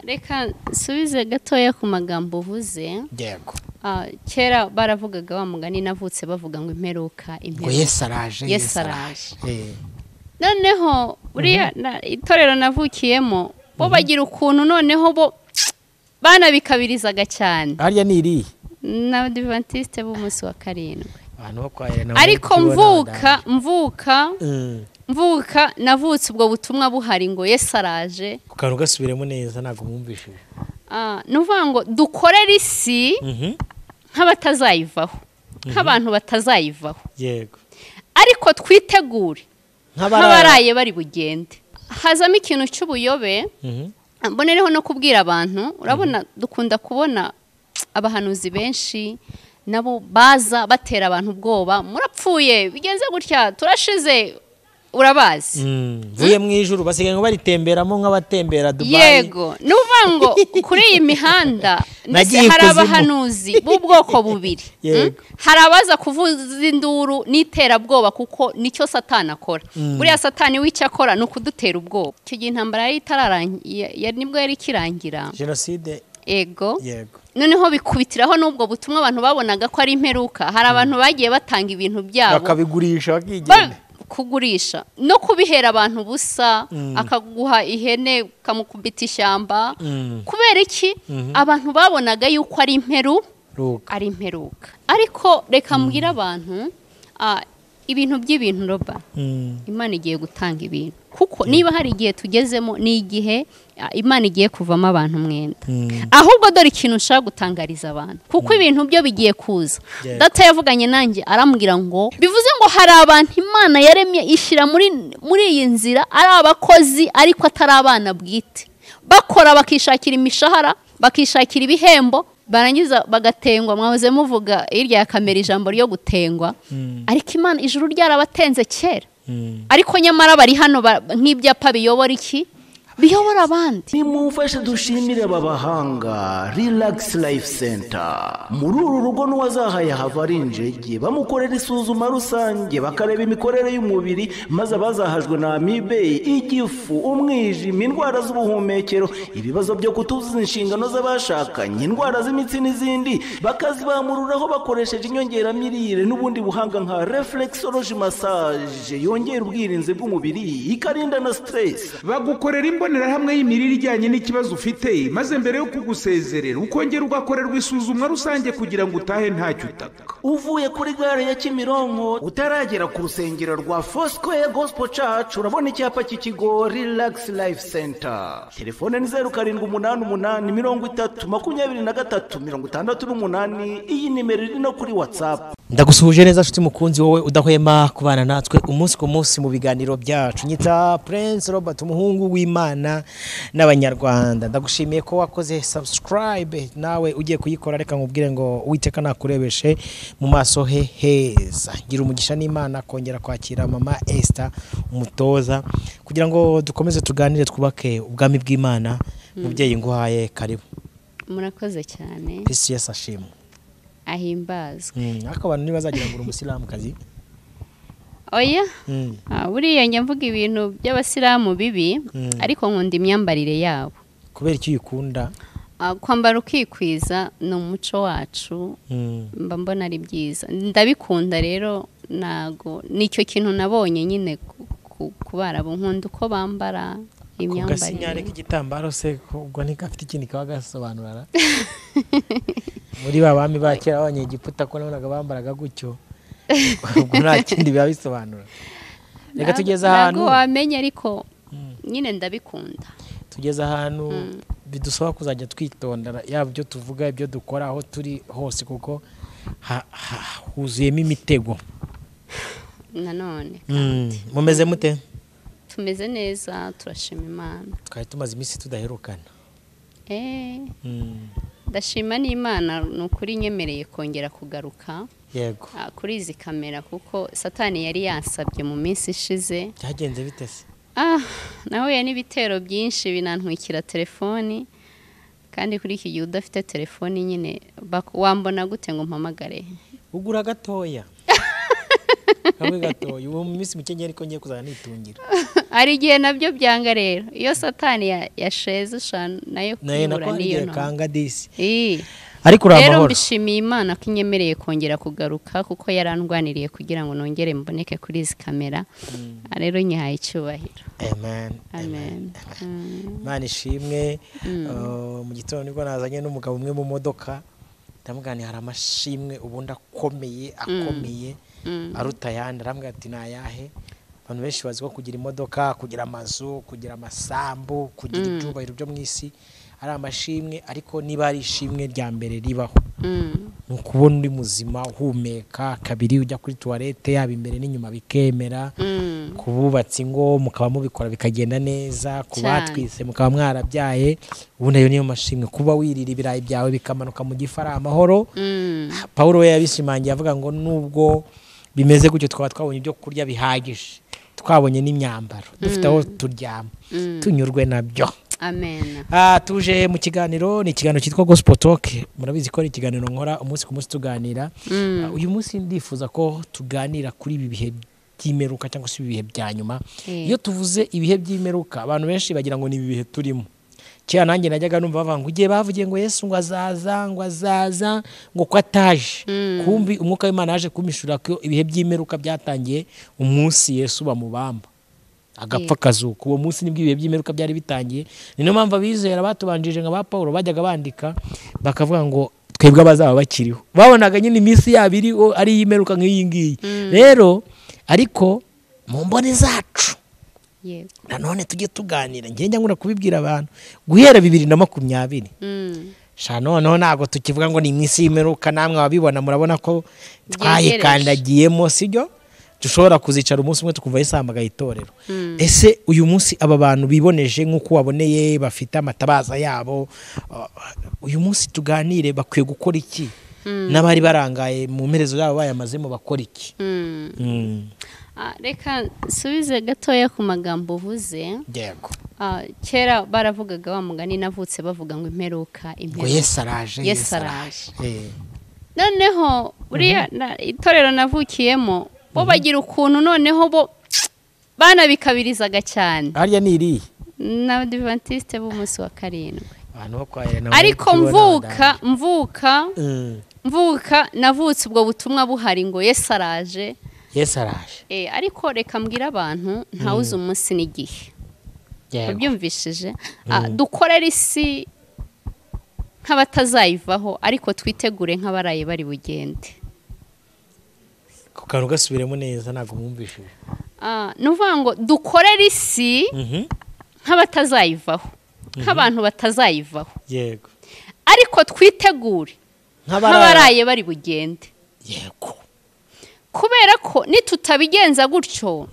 reka subize gatoya ku magambo uvuze. Yego. Kera baravugaga wa mugani navutse bavuga ngo imperuka ngo yesaraje. Noneho buriya itorero navukiyemo bo bagira ukuntu noneho bo bana bikabirizaga cyane. Hariya ni iri na Adventiste b'umunsi wa karindwi. Ariko mvuka navutse ubwo butumwa buhari ngo yesaraje. Kukantu gasubiremo neza nago mwumvishije. Nuvuga ngo dukorera isi nk'abatazayivaho, nk'abantu batazayivaho. Yego. Ariko twitegure nk'abaraye bari bugende. Hazamo ikintu cy'ubuyobe. Mbonereho no kubwira abantu, urabona dukunda kubona abahanuzi benshi nabo baza batera abantu ubwoba, murapfuye bigenze gutya turashize, urabazi. Vuye mu ijuru basigaye ngo baritemberamo nk'abatembera Dubai. Yego, nuvango kuri iyi mihanda hari abahanuzi b'ubwoko bubiri. Hari abaza kuvuza induru n'iterabwoba kuko nicyo Satani akora. Buriya Satani w'icyo akora ni ukudutera ubwoba. Icyo gihe intambara yari itararangira, nibwo yari kirangira. Jenoside. Yego. Noneho bikubitiraho n'ubwo butumwa abantu babonaga ko ari imperuka. Hari abantu bagiye batanga ibintu byabo bakabigurisha bakigenda. Kugurisha no kubihera abantu busa, akaguha ihene kamukubita ishyamba. Kubera iki? Abantu babonaga yuko ari imperuka. Ariko reka mbwira abantu ibintu by'ibintu roba. Imana igiye gutanga ibintu. Kuko niba hari igihe tugezemo ni igihe Imana igiye kuvamo abantu umwenda. Ahubwo dore ikintu ushaka gutangariza abantu. Kuko ibintu byo bigiye kuza. Data yavuganye nanjye arambwira ngo bivuze ngo hari abantu Imana yaremye ishyira muri iyi nzira ari abakozi ariko atari abana bwite. Bakora bakishakira imishahara, bakishakira ibihembo, barangiza bagatengwa. Mwahoze muvuga irya ya kamera ijambo ryo gutengwa. Ariko Imana ijuru ryarabatenze kera. Ariko nyamara bari hano nk'ibyapa biyobora iki? Biyobora abandi. Nimumfashe dushimire aba bahanga Relax Life Center. Muri uru rugo n'uwazahaye hava ari injege, bamukorera isuzuma rusange bakareba imikorere y'umubiri, maze abazahajwe na amibe, igifu, umwijima, indwara z'ubuhumekero, ibibazo byo kutuzuza inshingano z'abashakanye, indwara z'imitsi n'izindi, bakazibamururaho bakoresheje inyongeramirire n'ubundi buhanga nka reflexology massage yongera ubwirinzi bw'umubiri ikarinda na stress. Bagukorera imbonerahamwe y'imirire ijyanye n'ikibazo ufite, maze mbere yo kugusezerera ukongera ugakorerwa isuzumwa rusange kugira ngo utahe ntacyo utaka. Uvuye kuri gare ya Kimironko utaragera ku rusengero rwa Foursquare Gospel Church, urabona icyapa cy'ikigo Relax Life Center. Telefone ni 0788302368. Iyi nimero iri no kuri WhatsApp. Ndagusuhuje neza nshuti mukunzi wowe udahwema kubana natwe umunsi ku munsi mu biganiro byacu. Nyita Prince Robert, umuhungu w'Imana n'abanyarwanda. Ndagushimiye ko wakoze subscribe, nawe ugiye kuyikora reka nkubwire ngo Uwiteka nakurebeshe mu maso he heza. Gira umugisha n'Imana kongera kwakira mama Esther umutoza kugira ngo dukomeze tuganire twubake ubwami bw'Imana. Mubyeyi nguhaye karibu. Murakoze cyane. Kristo Yesu ashimwe. Ahimbazwe. Ariko abantu nibazagira ngo umusilamu kazi. Oya. Buriya nyamvuga ibintu by'abasilamu bibi, ariko nkunda imyambarire yabo. Kubera iki uyikunda? Kwambara ukikwiza ni umuco wacu. Mba mbona ari byiza. Ndabikunda rero nago nicyo kintu nabonye nyine kubarabo nkunda uko bambara imyambarire. Kugasinyare k'igitambaro se ubwo ntikafite ikindi kabagasobanurara. Muri babami bakera abanyegiputa ko nabonaga bambaraga gutyo. Ubwo nta kindi biba bisobanura. Reka tugeze ahantu ntabwo wamenye ariko nyine ndabikunda. Tugeze ahantu bidusaba kuzajya twitondera yaba byo tuvuga ibyo dukora aho turi hose kuko huzuyemo imitego. Nanone mumeze mute? Tumeze neza, turashima Imana. Twari tumaze iminsi tudaherukana. Ndashima n'Imana nukuri nyemereye kongera kugaruka. Yego. Kuri izi kamera kuko Satani yari yansabye mu minsi ishize. Byagenze bite se? Nahuye n'ibitero byinshi binantwikira telefoni, kandi kuri iki gihe udafite telefoni nyine wambona gute ngo mpamagare? Ugura gatoya. Kamwe gatoya uwo mu minsi mike ariko ngiye kuzana nitungira. ari igihe nabyo byanga rero iyo Satani yasheze nayo kubura niyo kanga disi ariko rero mbishimiye Imana ko inyemereye kongera kugaruka kuko yarandwaniriye kugira ngo nongere mboneke kuri izi kamera rero nyihaye icyubahiro. Amen. Imana ishimwe. Mu gitondo nibwo nazanye n'umugabo umwe mu modoka ndamugani hari amashimwe ubundi akomeye aruta yandi aramubwira ati nayahe. Abantu benshi bazi ko kugira imodoka, kugira amazu, kugira amasambu, kugira ibyubahiro byo mu isi ari amashimwe, ariko niba ari ishimwe rya mbere ribaho ni ukubona uri muzima uhumeka, kabiri ujya kuri tuwarete yaba imbere n'inyuma bikemera, kububatse ingo mukaba mubikora bikagenda neza, kubatwise mukaba mwarabyaye, ubundi ayo niyo mashimwe. Kuba wirira ibirayi byawe bikamanuka mu gifara amahoro. Paulo we yabishimangiye avuga ngo nubwo bimeze gutyo twaba twabonye ibyo kurya bihagije, twabonye n'imyambaro, dufite aho turyama, tunyurwe nabyo. Amen. Tuje mu kiganiro, ni ikiganiro cyitwa Gospel Talk. Murabizi ko ari ikiganiro nkora umunsi ku munsi tuganira. Uyu munsi ndifuza ko tuganira kuri ibi bihe by'imeruka cyangwa se ibihe bya nyuma. Iyo tuvuze ibihe by'imeruka abantu benshi bagira ngo ni ibi bihe turimo. Cyane nanjye najyaga numva bavuga ngo ugiye bavugiye ngo Yesu ngo azaza ngo ko ataje. Kumbi umwuka w'Imana yaje kumishura ko ibihe by'imeruka byatangiye umunsi Yesu bamubamba agapfa kazuka. Uwo munsi nibwo ibihe by'imeruka byari bitangiye. Ni no mpamvu abizera batubanjije nka ba Paulo bajyaga bandika bakavuga ngo twebwe abazaba bakiriho, babonaga nyine iminsi yabiri ari imeruka nk'iyi ngiyi. Rero ariko mu mbone zacu nanone tujye tuganira, ngenge ngura kubibwira abantu guhera 2020 noneho ntabwo tukivuga ngo ni iminsi y'imeruka. Namwe ababibona murabona ko twayikandagiyemo, sibyo? Dushobora kuzicara umunsi umwe tukumva yisambaga itorero. Ese uyu munsi aba bantu biboneje nk'uko waboneye bafite amatabaza yabo, uyu munsi tuganire bakwiye gukora iki? N'abari barangaye mu mperezo zabo bayamazemo bakora iki? Reka subize gatoya ku magambo uvuze. Yego. Kera baravugaga wa mugani navutse bavuga ngo imperuka. Ngo Yesu araje. Noneho uriya itorero navukiyemo bo bagira ukuntu noneho bo banabikabirizaga cyane. Harya ni iri n'Abadiventiste b'umunsi wa karindwi. Ariko mvuka navutse ubwo butumwa buhari ngo Yesu araje. Ariko reka mbwira abantu ntawuze umunsi n'igihe. Babyumvishije dukorera isi nk'abatazayivaho, ariko twitegure nk'abaraye bari bugende. Kukantu gasubiremo neza ntago mwumvishije. Nuvuga ngo dukorera isi nk'abatazayivaho, nk'abantu batazayivaho. Yego. Ariko twitegure nk'abaraye bari bugende. Yego. Kubera ko nitutabigenza gutyo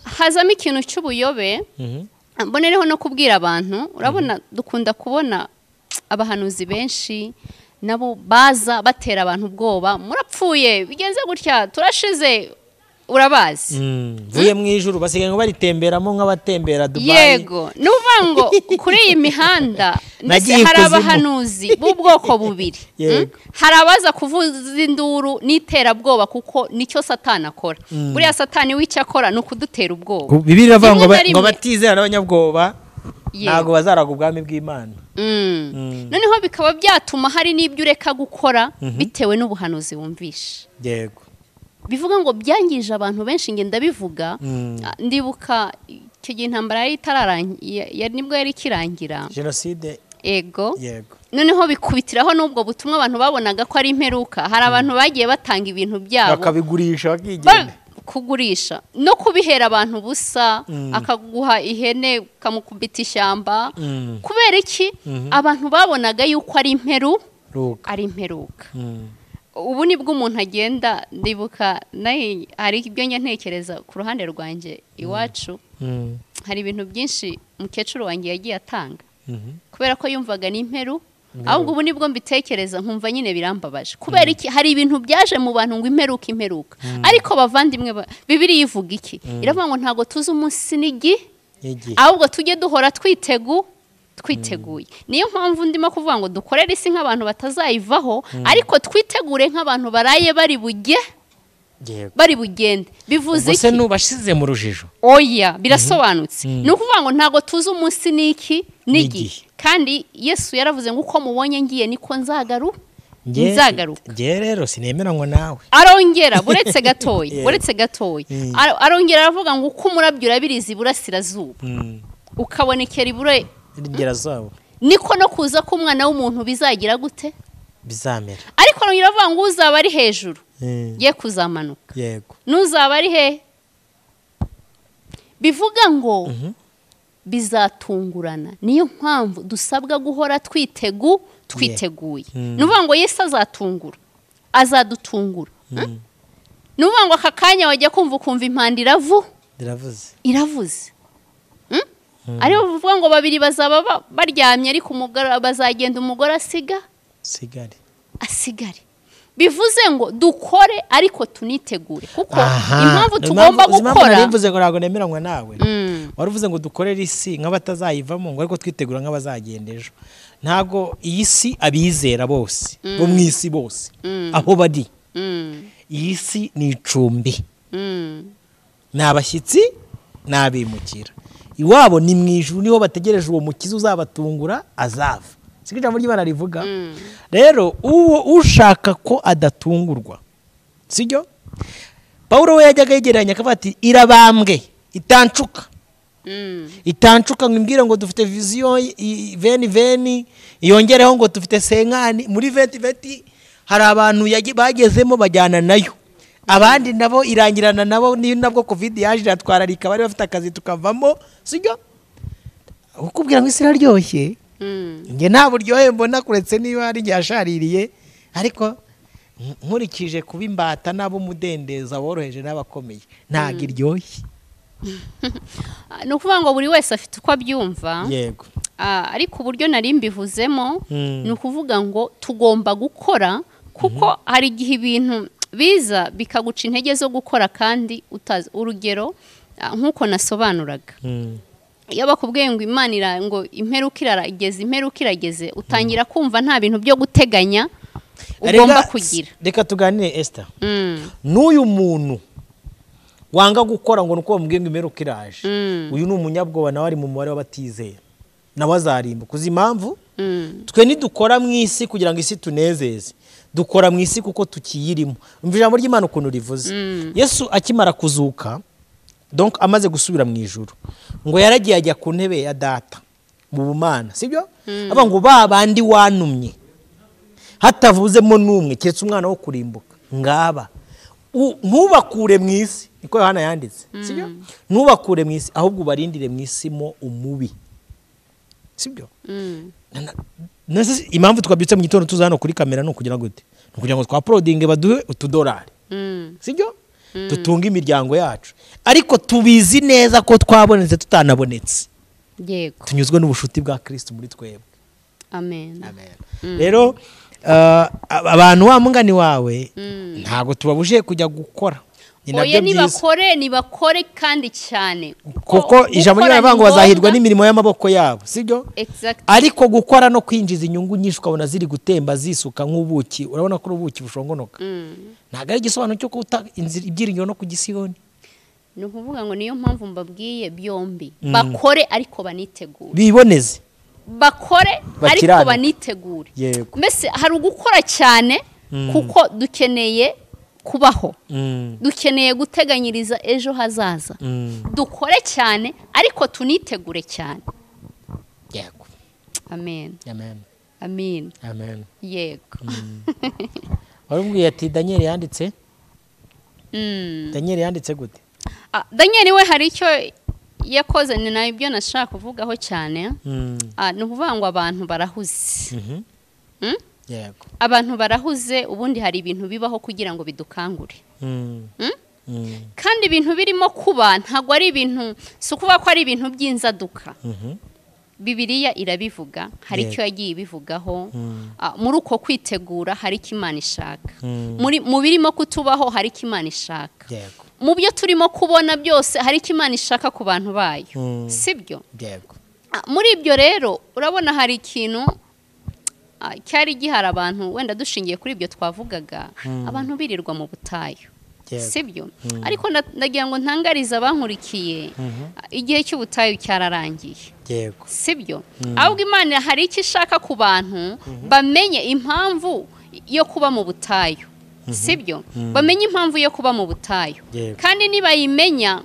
hazamo ikintu cy'ubuyobe. Mbonereho no kubwira abantu, urabona dukunda kubona abahanuzi benshi nabo baza batera abantu ubwoba, murapfuye bigenze gutya turashize, urabazi. Vuye mu ijuru basigaye ngo baritemberamo nk'abatembera Dubai. Yego, nuvuga ngo kuri iyi mihanda hari abahanuzi b'ubwoko bubiri. Hari abaza kuvuza induru n'iterabwoba kuko nicyo Satani akora. Buriya Satani w'icyo akora ni ukudutera ubwoba. Bibiliya iravuga ngo batizera n'abanyabwoba ntago bazaraga ubwami bw'Imana. Noneho bikaba byatuma hari n'ibyo ureka gukora bitewe n'ubuhanuzi wumvisha. Yego. Bivuga ngo byangije abantu benshi, ngenda bivuga. Ndibuka icyo gihe intambara yari nibwo yari kirangira, Jenoside. Yego. Noneho bikubitiraho n'ubwo butumwa abantu babonaga ko ari imperuka. Hari abantu bagiye batanga ibintu byabo bakabigurisha bakigenda. Kugurisha no kubihera abantu busa, akaguha ihene kamukubita ishyamba. Kubera iki? Abantu babonaga yuko ari imperuka. Ubu nibwo umuntu agenda. Ndibuka hari ibyo njya ntekereza ku ruhande rwanjye iwacu. Hari ibintu byinshi mukecuru wanjye yagiye atanga kubera ko yumvaga ni imperu. Ahubwo ubu nibwo mbitekereza nkumva nyine birambabaje. Kubera iki? Hari ibintu byaje mu bantu ngo imperuka. Ariko bavandimwe, Bibiliya ivuga iki? Iravuga ngo ntago tuzi umunsi n'igihe, ahubwo tujye duhora twiteguye. Niyo mpamvu ndimo kuvuga ngo dukorere isi nk'abantu batazayivaho, ariko twitegure nk'abantu baraye bari bari bugende bivuze iki iki nubashize mu rujijo oya birasobanutse ni ukuvuga ngo ntago tuzi umunsi n'iki n'igihe kandi Yesu yaravuze ngo uko mubonye ngiye niko nzagaruka ngiye rero sinemeranywa nawe arongera buretse gatoya arongera aravuga ngo uko umurabyo urabiriza iburasirazuba ukabonekera iburengerazuba niko no kuza k'umwana w'umuntu bizagira gute bizamera ariko arongera avuga ngo uzaba ari hejuru ye kuzamanuka yego n'uzaba ari he bivuga ngo bizatungurana niyo mpamvu dusabwa guhora twiteguye nuvuga ngo Yesu azadutungura nuvuga ngo aka kanya wajya kumva impanda iravuze ariyo bivuga ngo babiri bazaba baryamye ariko bazagenda umugore asigare bivuze ngo dukore ariko tunitegure kuko impamvu tugomba gukora bivuze ngo ntabwo nemeranywa nawe waravuze ngo dukorere isi nk'abatazayivamo ngo ariko twitegura nk'abazagenda ejo ntabwo iyi si abizera bose bo mu isi bose aho bari iyi si ni icumbi ni abashyitsi ni abimukira iwabo ni mu ijuru niho bategereje uwo mukiza uzabatungura azava siko ijambo ry'Imana rivuga rero ushaka ko adatungurwa sibyo Pawulo we yajyaga yegeranya akavuga ati irabambwe itancuka ngimbwira ngo dufite vision veni yongereho ngo dufite senkani muri 2020 hari abantu bagezemo bajyana nayo abandi nabo irangirana nabo ni nabwo covid yaje iratwararika bari bafite akazi tukavamo sibyo ukubwira ngo isi iraryoshye nge nta buryohe mbona kuretse niba ari yashaririye ariko nkurikije kuba imbata nabo mudendeza woroheje n'abakomeye ntago iryoshye ni ukuvuga ngo buri wese afite uko abyumva yego ariko uburyo nari mbivuzemo ni ukuvuga ngo tugomba gukora kuko hari igihe ibintu biza bikaguca intege zo gukora kandi utazi urugero nk'uko nasobanuraga iyo bakubwiye ngo Imana ngo imperuka irageze utangira kumva nta bintu byo guteganya ugomba kugira reka tuganire Esther n'uyu muntu wanga gukora ngo nuko bamubwiye ngo imperuka iraje uyu ni umunyabwoba nawe ari mu mubare w'abatizera nawe azarimbuka uzi impamvu twe nidukora mu isi kugira ngo isi tunezeze dukora mu isi kuko tukiyirimo umva ijambo ry'Imana ukuntu rivuze Yesu akimara kuzuka donc amaze gusubira mu ijuru ngo yaragiye ajya ku ntebe ya data mu bumana sibyo aba ngo babandi wanumye hatavuzemo n'umwe cyetse umwana wo kurimbuka ngaba ntubakure mu isi niko Yohana yanditse sibyo ntubakure mu isi ahubwo ubarindire mu isi mo umubi sibyo impamvu twabyutse mu gitondo tuza hano kuri kamera ni ukugira gute ni ukugira ngo twaporodinge baduhe $2 sibyo tutunga imiryango yacu ariko tubizi neza ko twabonetse tutanabonetse yego tunyuzwe n'ubushuti bwa Kristo muri twebwe amen rero abantu wa mungani wawe ntago tubabuje kujya gukora oya nibakore kandi cyane kuko ijambo ry'Imana ngo bazahirwa n'imirimo y'amaboko yabo sibyo ariko gukora no kwinjiza inyungu nyinshi ukabona ziri gutemba zisuka nk'ubuki urabona ko ubuki bushongonoka ntago ari igisobanuro cyo kuta ibyiringiro no kugisiyoni ni ukuvuga ngo niyo mpamvu mbabwiye byombi bakore ariko banitegure biboneze bakore ariko banitegure mbese hari ugukora cyane kuko dukeneye kubaho dukeneye guteganyiriza ejo hazaza dukore cyane ariko tunitegure cyane yego amen yego warubwiye ati Daniel yanditse Daniel yanditse gute Daniel we hari icyo yakoze ni nayo ibyo nashaka kuvugaho cyane ni ukuvuga ngo abantu barahuze yego abantu barahuze ubundi hari ibintu bibaho kugira ngo bidukangure kandi ibintu birimo kuba ntago ari ibintu si ukuvuga ko ari ibintu by'inzaduka Bibiliya irabivuga hari icyo yagiye ibivugaho muri uko kwitegura hari icyo Imana ishaka mu birimo kutubaho hari icyo Imana ishaka mu byo turimo kubona byose hari icyo Imana ishaka ku bantu bayo sibyo muri ibyo rero urabona hari ikintu cyari gihari abantu wenda dushingiye kuri ibyo twavugaga abantu birirwa mu butayu sibyo ariko ndagira ngo ntangariza abankurikiye igihe cy'ubutayu cyararangiye sibyo ahubwo Imana hari icyo ishaka ku bantu bamenye impamvu yo kuba mu butayu sibyo bamenye impamvu yo kuba mu butayu kandi nibayimenya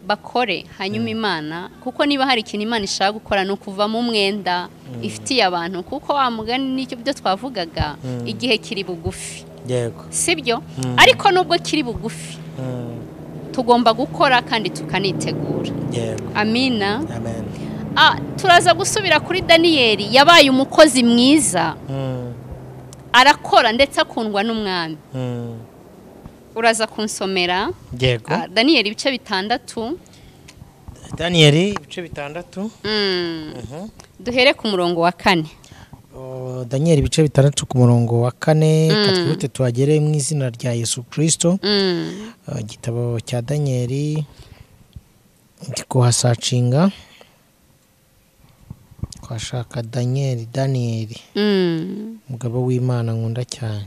bakore hanyuma Imana kuko niba hari ikintu Imana ishaka gukora no kuva mu mwenda ifitiye abantu kuko wa mugani n'icyo byo twavugaga igihe kiri bugufi sibyo ariko nubwo kiri bugufi tugomba gukora kandi tukanitegura amina turaza gusubira kuri Daniyeli yabaye umukozi mwiza arakora ndetse akundwa n'umwami uraza kunsomera Daniyeli ibice 6 Daniyeli ibice 6 duhere ku murongo wa 4 Daniyeli ibice 6 ku murongo wa 4 katwite tuhagere mu izina rya Yesu Kristo igitabo cya Daniyeli ndikuhasacinga kwashaka Daniyeli umugabo w'Imana nkunda cyane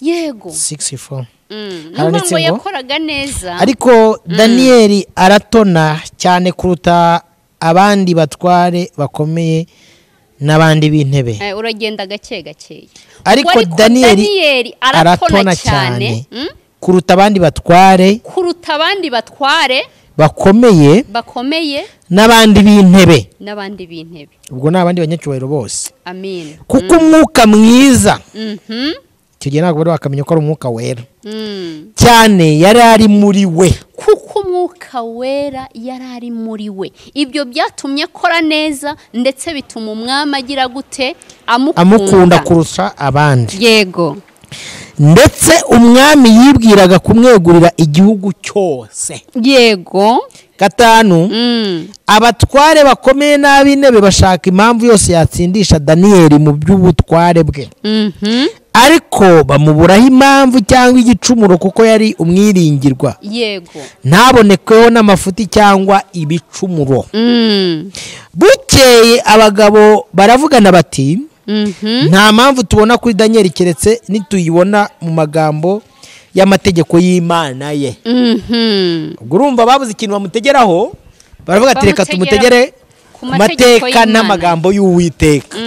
yego 64 n'umwe yakoraga neza ariko Daniyeli aratona cyane kuruta abandi batware bakomeye n'abandi b'intebe uragenda gake gake ariko Daniyeli aratona cyane kuruta abandi batware bakomeye n'abandi b'intebe ubwo n'abandi banyacyubahiro bose amen kuko umwuka mwiza tugiye ntabwo bari bakamenya ko ari umwuka wera cyane yari ari muri we kuko umwuka wera yari ari muri we ibyo byatumye akora neza ndetse bituma umwami agira gute amukunda kurusha abandi yego ndetse umwami yibwiraga kumwegurira igihugu cyose yego 5 abatware bakomeye n'ab'intebe bashaka impamvu yose yatsindisha Daniyeli mu by'ubutware bwe ariko bamuburaho impamvu cyangwa igicumuro kuko yari umwiringirwa yego ntabonekeho n'amafuti cyangwa ibicumuro bukeye abagabo baravugana bati nta mpamvu tubona kuri Daniyeli keretse nituyibona mu magambo y'amategeko y'Imana ye ubwo urumva babuze ikintu bamutegeraho baravuga ati reka tumutegere ku mateka n'amagambo y'Uwiteka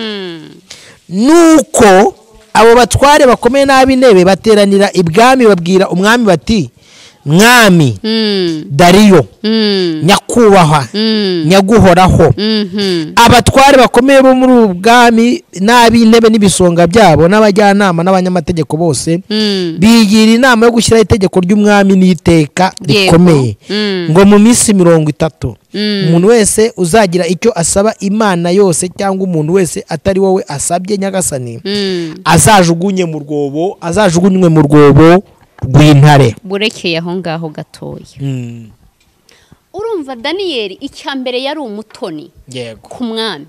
nuko abo batware bakomeye n'ab'intebe bateranira ibwami babwira umwami bati mwami Dariyo nyakubahwa nyaguhoraho abatware bakomeye bo muri ubwami n'ab'intebe n'ibisonga byabo n'abajyanama n'abanyamategeko bose bigira inama yo gushyiraho itegeko ry'umwami n'iteka rikomeye ngo mu minsi 30 umuntu wese uzagira icyo asaba Imana yose cyangwa umuntu wese atari wowe asabye nyagasani azajugunywe mu rwobo rw'intare burekeye aho ngaho gatoya urumva Daniyeli icyambere yari umutoni ku mwami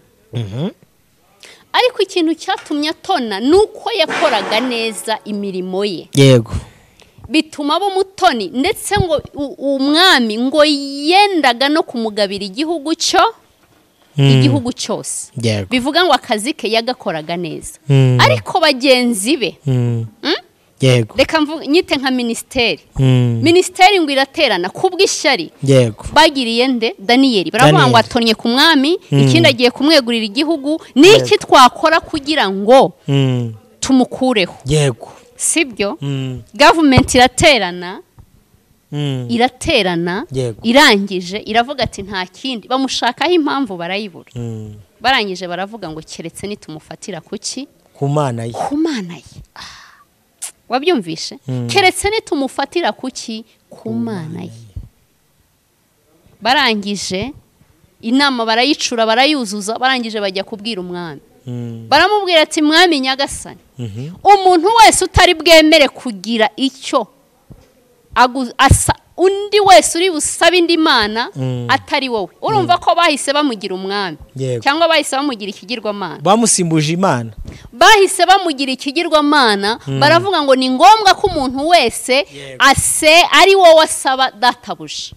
ariko ikintu cyatumye atona nuko yakoraga neza imirimo ye yego bituma abo mutoni ndetse ngo umwami ngo yendaga no kumugabira igihugu cyose bivuga ngo akazi ke yagakoraga neza ariko bagenzi be yego reka nyite nka ministeri ngo iraterana kubw'ishyari yego bagiriye nde Daniyeli baravuga ngo atonye ku mwami ikindi agiye kumwegurira igihugu niki twakora kugira ngo tumukureho yego sibyo government iraterana irangije iravuga ati nta kindi bamushakaho impamvu barayibura barangije baravuga ngo keretse nitumufatira kuki ku Mana ye wabyumvishe keretse nitumufatira kuki ku Mana ye barangije inama barayicura barayuzuza barangije bajya kubwira umwami baramubwira ati mwami nyagasani umuntu wese utari bwemere kugira icyo undi wese uri busabe indi mana atari wowe urumva ko bahise bamugira umwami cyangwa bahise bamugira ikigirwamana bamusimbuje Imana bahise bamugira ikigirwamana baravuga ngo ni ngombwa ko umuntu wese ari wowe asaba databuje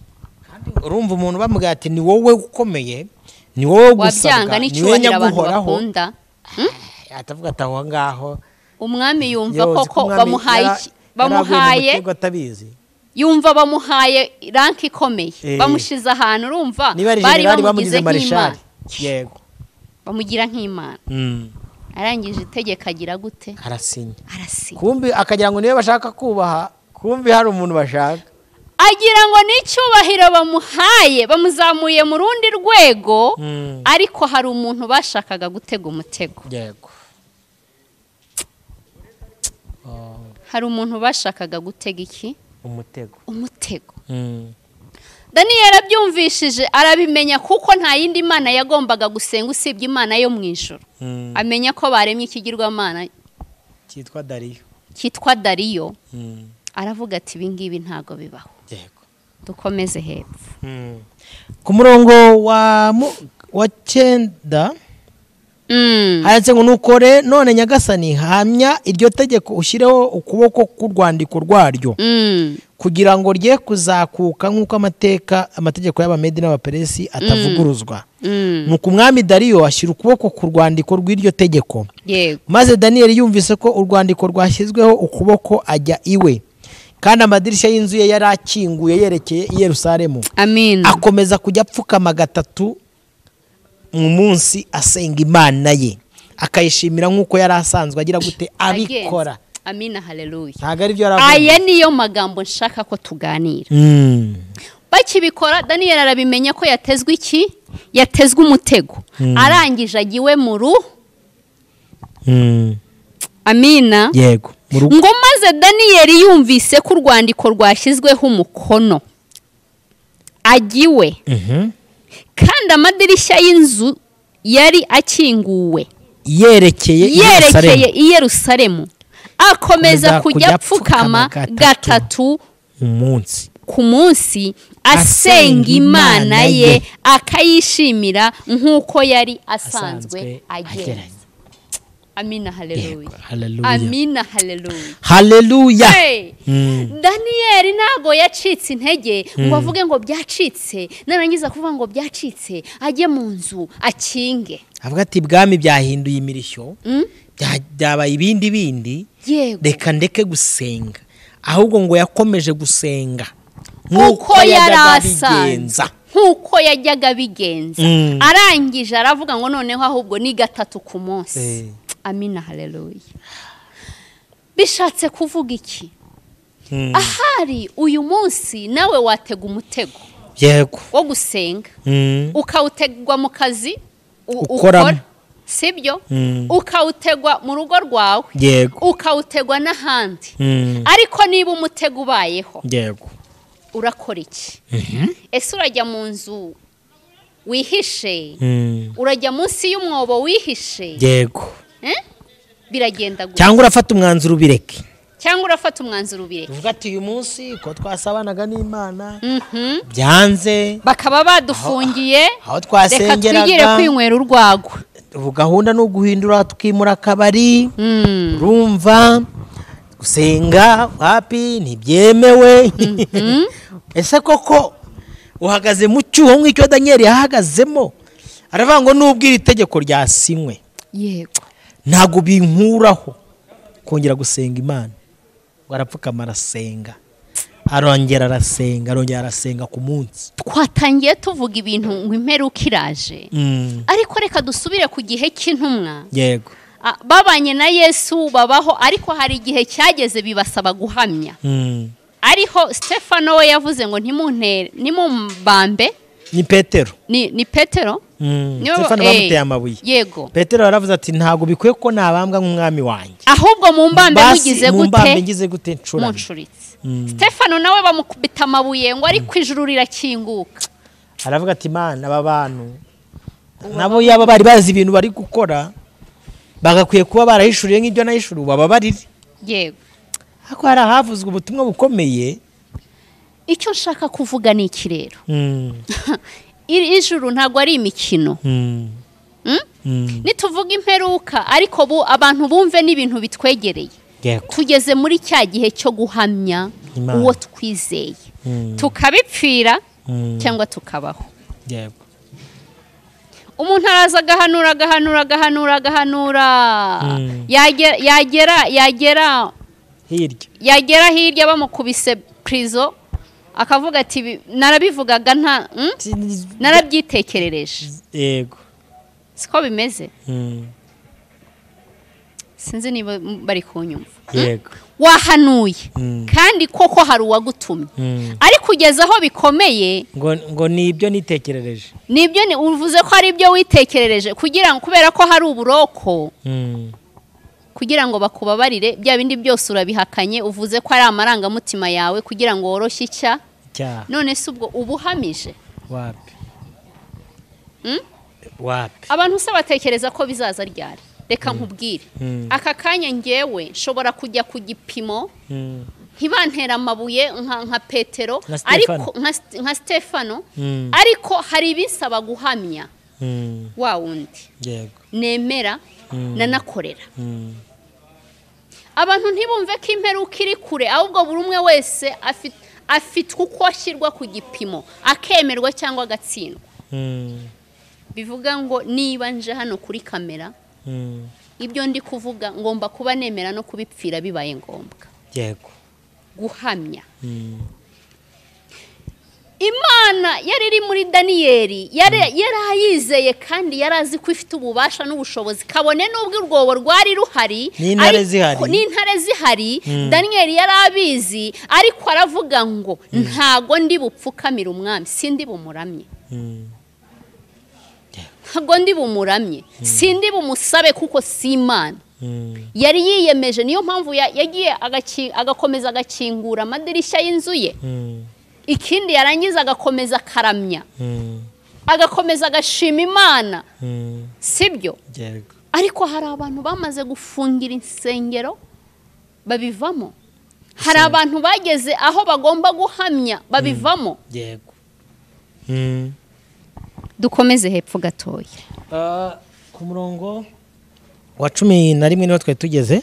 urumva umuntu bamubwira ati ni wowe ukomeye ni wowe gusabwa ni wowe nyaguhoraho atavuga ati aho ngaho umwami yumva koko bamuhaye bamuhaye atabizi yumva bamuhaye rank ikomeye bamushize ahantu urumva bari bamugize marshal yego bamugira nk'Imana arangije itegeko agira gute arasinya kumbi akagira ngo niwe bashaka kubaha kumbi hari umuntu bashaka agira ngo n'icyubahiro bamuhaye bamuzamuye mu rundi rwego ariko hari umuntu bashakaga gutega umutego yego hari umuntu bashakaga gutega iki umutego Daniyeli abyumvishije arabimenya kuko nta yindi Imana yagombaga gusenga usibye Imana yo mu ijuru amenya ko baremye ikigirwamana cyitwa Dariyo aravuga ati ibi ngibi ntago bibaho dukomeze hepfo ku murongo wa 9 handitse ngo nukore none nyagasani hamya iryo tegeko ushyireho ukuboko k'urwandiko rwaryo kugira ngo rye kuzakuka nk'uko amategeko y'Abamedi n'Abaperesi atavuguruzwa nuko umwami Dariyo ashyira ukuboko ku rwandiko rw'iryo tegeko maze Daniyeli yumvise ko urwandiko rwashyizweho ukuboko ajya iwe kandi amadirishya y'inzu ye yari akinguye yerekeye i Yerusalemu akomeza kujya apfukama 3 mu munsi asenga Imana ye akayishimira nk'uko yari asanzwe agira gute abikora amina haleluya ntago ari byo aravuga aya niyo magambo nshaka ko tuganira bakibikora Daniyeli arabimenya ko yatezwe umutego arangije agiwe mu amina yego ngo maze Daniyeli yumvise ko urwandiko rwashyizweho umukono agiwe kandi amadirishya y'inzu yari akinguwe yerekeye i Yerusalemu akomeza kujya apfukama 3 ku munsi asenga Imana ye akayishimira nk'uko yari asanzwe agera amina haleluya amina haleluya Daniyeli ntago yacitse intege ngo avuge ngo byacitse narangiza kuvuga ngo byacitse ajye mu nzu akinge avuga ati bwami byahinduye imirishyo byabaye ibindi reka ndeke gusenga ahubwo ngo yakomeje gusenga nk'uko yajyaga abigenza arangije aravuga ngo noneho ahubwo ni 3 ku munsi amina haleluya bishatse kuvuga iki ahari uyu munsi nawe watega umutego yego wo gusenga ukawutegwa mu kazi ukora sibyo ukawutegwa mu rugo rwawe yego ukawutegwa n'ahandi ariko niba umutego ubayeho yego urakora iki ese urajya mu nzu wihishe urajya munsi y'umwobo wihishe yego biragenda gute cyangwa urafata umwanzuro ubireke uvuga ati uyu munsi ko twasabanaga n'Imana byanze bakaba badufungiye aho twasengeraga reka twigire kwinywera urwagwa ubu gahunda no guhindura tukimura akabari urumva gusenga wapi ntibyemewe ese koko uhagaze mu cyuho nk'icyo Daniyeli yahagazemo aravuga ngo nubwira itegeko ryasinywe yego ntago binkuraho kongera gusenga Imana ngo arapfukama arasenga arongera arasenga ku munsi twatangiye tuvuga ibintu ngo imperuka iraje ariko reka dusubire ku gihe cy'intumwa yego babanye na Yesu babaho ariko hari igihe cyageze bibasaba guhamya ariho Stefano we yavuze ngo ntimumbambe ni Petero Stefano bamuteye amabuye yego Petero yaravuze ati ntago bikwiye ko nabambwa nk'umwami wanjye ahubwo mu mbambe mugize gute nshuritse Stefano nawe bamukubita amabuye ngo ari kwijuru rirakinguka aravuga ati Imana aba bantu nabo yaba bari bazi ibintu bari gukora bagakwiye kuba barahishuriye nk'ibyo nahishuriye bababarire yego hako hari ahavuzwe ubutumwa bukomeye icyo nshaka kuvuga ni iki rero ijuru ntabwo ari imikino nituvuga imperuka ariko abantu bumve n'ibintu bitwegereye tugeze muri cya gihe cyo guhamya uwo twizeye tukabipfira cyangwa tukabaho umuntu araza agahanura yagera hirya yagera hirya bamukubise prison akavuga ati narabivugaga nta narabyitekerereje yego siko bimeze sinzi niba bari kunyumva yego wahanuye kandi koko hari uwagutumye ariko kugeza aho bikomeye ngo nibyo nitekerereje nibyo ni uvuze ko ari ibyo witekerereje kugira ngo kubera ko hari uburoko kugira ngo bakubabarire bya bindi byose urabihakanye uvuze ko ari amarangamutima yawe kugira ngo woroshye icya none se ubwo ubuhamije wapi wapi abantu se batekereza ko bizaza ryari reka nkubwire aka kanya ngewe nshobora kujya ku gipimo ntibantera amabuye nka Petero ariko nka Stefano ariko hari ibisaba guhamya wa wundi nemera nanakorera abantu ntibumve ko imperuka iri kure ahubwo buri umwe wese afite uko ashyirwa ku gipimo akemerwa cyangwa agatsindwa bivuga ngo niba nje hano kuri kamera ibyo ndi kuvuga ngomba kuba nemera no kubipfira bibaye ngombwa yego guhamya Imana yari iri muri Daniyeli yarayizeye kandi yarazi ko ifite ububasha n'ubushobozi kabone n'ubwo urwobo rwari ruhari n'intare zihari Daniyeli yarabizi ariko aravuga ngo ntago ndi bupfukamira umwami sindi bumuramye ntago ndi bumuramye sindi bumusabe kuko si Imana yari yiyemeje niyo mpamvu yagiye agakomeza agakingura amadirishya y'inzu ye ikindi yarangiza agakomeza karamya agakomeza agashima Imana sibyo ariko hari abantu bamaze gufungira insengero babivamo hari abantu bageze aho bagomba guhamya babivamo yego dukomeze hepfo gatoya ku murongo wa 11 niho twari tugeze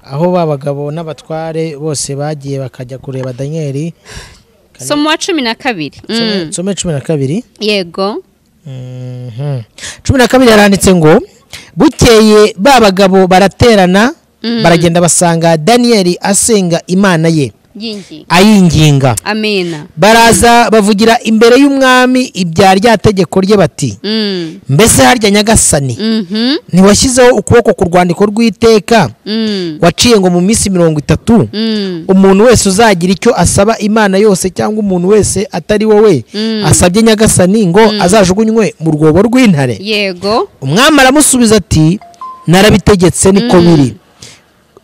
aho babagabo n'abatware bose bagiye bakajya kureba Daniyeli somo wa 12 somo 12 yego 12 yaranditse ngo bukeye babagabo baraterana baragenda basanga Daniyeli asenga Imana ye ayinginga amina baraza bavugira imbere y'umwami ibya rya tegeko rye bati mbese harya nyagasani ntiwashyizeho ukuboko ku rwandiko rw'iteka waciye ngo mu minsi 30 umuntu wese uzagira icyo asaba Imana yose cyangwa umuntu wese atari wowe asabye nyagasani ngo azajugunywe mu rwobo rw'intare yego umwami aramusubiza ati narabitegetse niko biri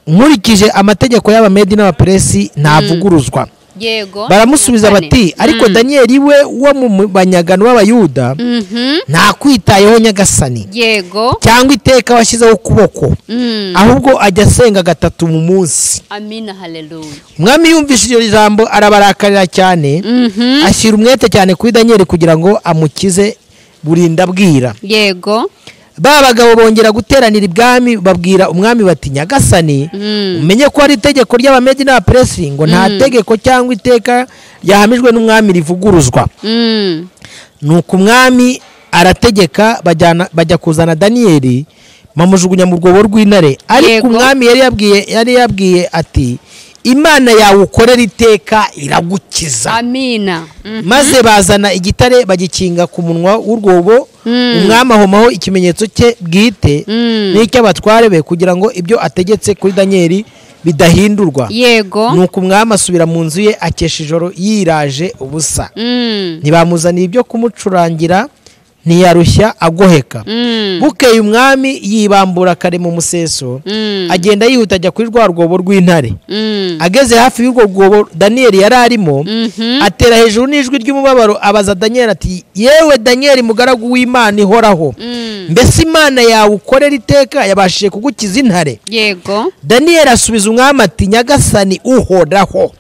nkurikije amategeko y'abamedi n'abaperesi ntavuguruzwa yego baramusubiza bati ariko Daniyeli we wo mu banyagano b'abayuda nta kwitayeho nyagasani yego cyangwa iteka washyizeho ukuboko ahubwo ajya asenga 3 mu munsi amina haleluya umwami yumvise iryo jambo arabarakarira cyane ashyira umwete cyane kuri Daniyeli kugira ngo amukize burinda bwira yego babagabo bongera guteranira ibwami babwira umwami bati nyagasani umenye ko ari itegeko ry'abamedi n'abaperesi ngo nta tegeko cyangwa iteka yahamijwe n'umwami rivuguruzwa nuko umwami arategeka bajya kuzana Daniyeli bamujugunya mu rwobo rw'intare ariko umwami yari yabwiye ati Imana yawe ukorera iteka iragukiza amina maze bazana igitare bagikinga ku munwa w'urwobo umwami ahomaho ikimenyetso cye bwite n'icy'abatware be kugira ngo ibyo ategetse kuri Daniyeli bidahindurwa yego nuko umwami asubira mu nzu ye akesha ijoro yiraje ubusa ntibamuzaniye ibyo kumucurangira ntiyarushya agoheka bukeye umwami yibambura kare mu museso agenda yihuta ajya kuri rwa rwobo rw'intare ageze hafi y'urwo rwobo Daniyeli yari arimo atera hejuru n'ijwi ry'umubabaro abaza Daniyeli ati yewe Daniyeli mugaragu w'Imana ihoraho mbese Imana yawe ukorera iteka yabashije kugukiza intare yego Daniyeli asubiza umwami ati nyagasani uhoraho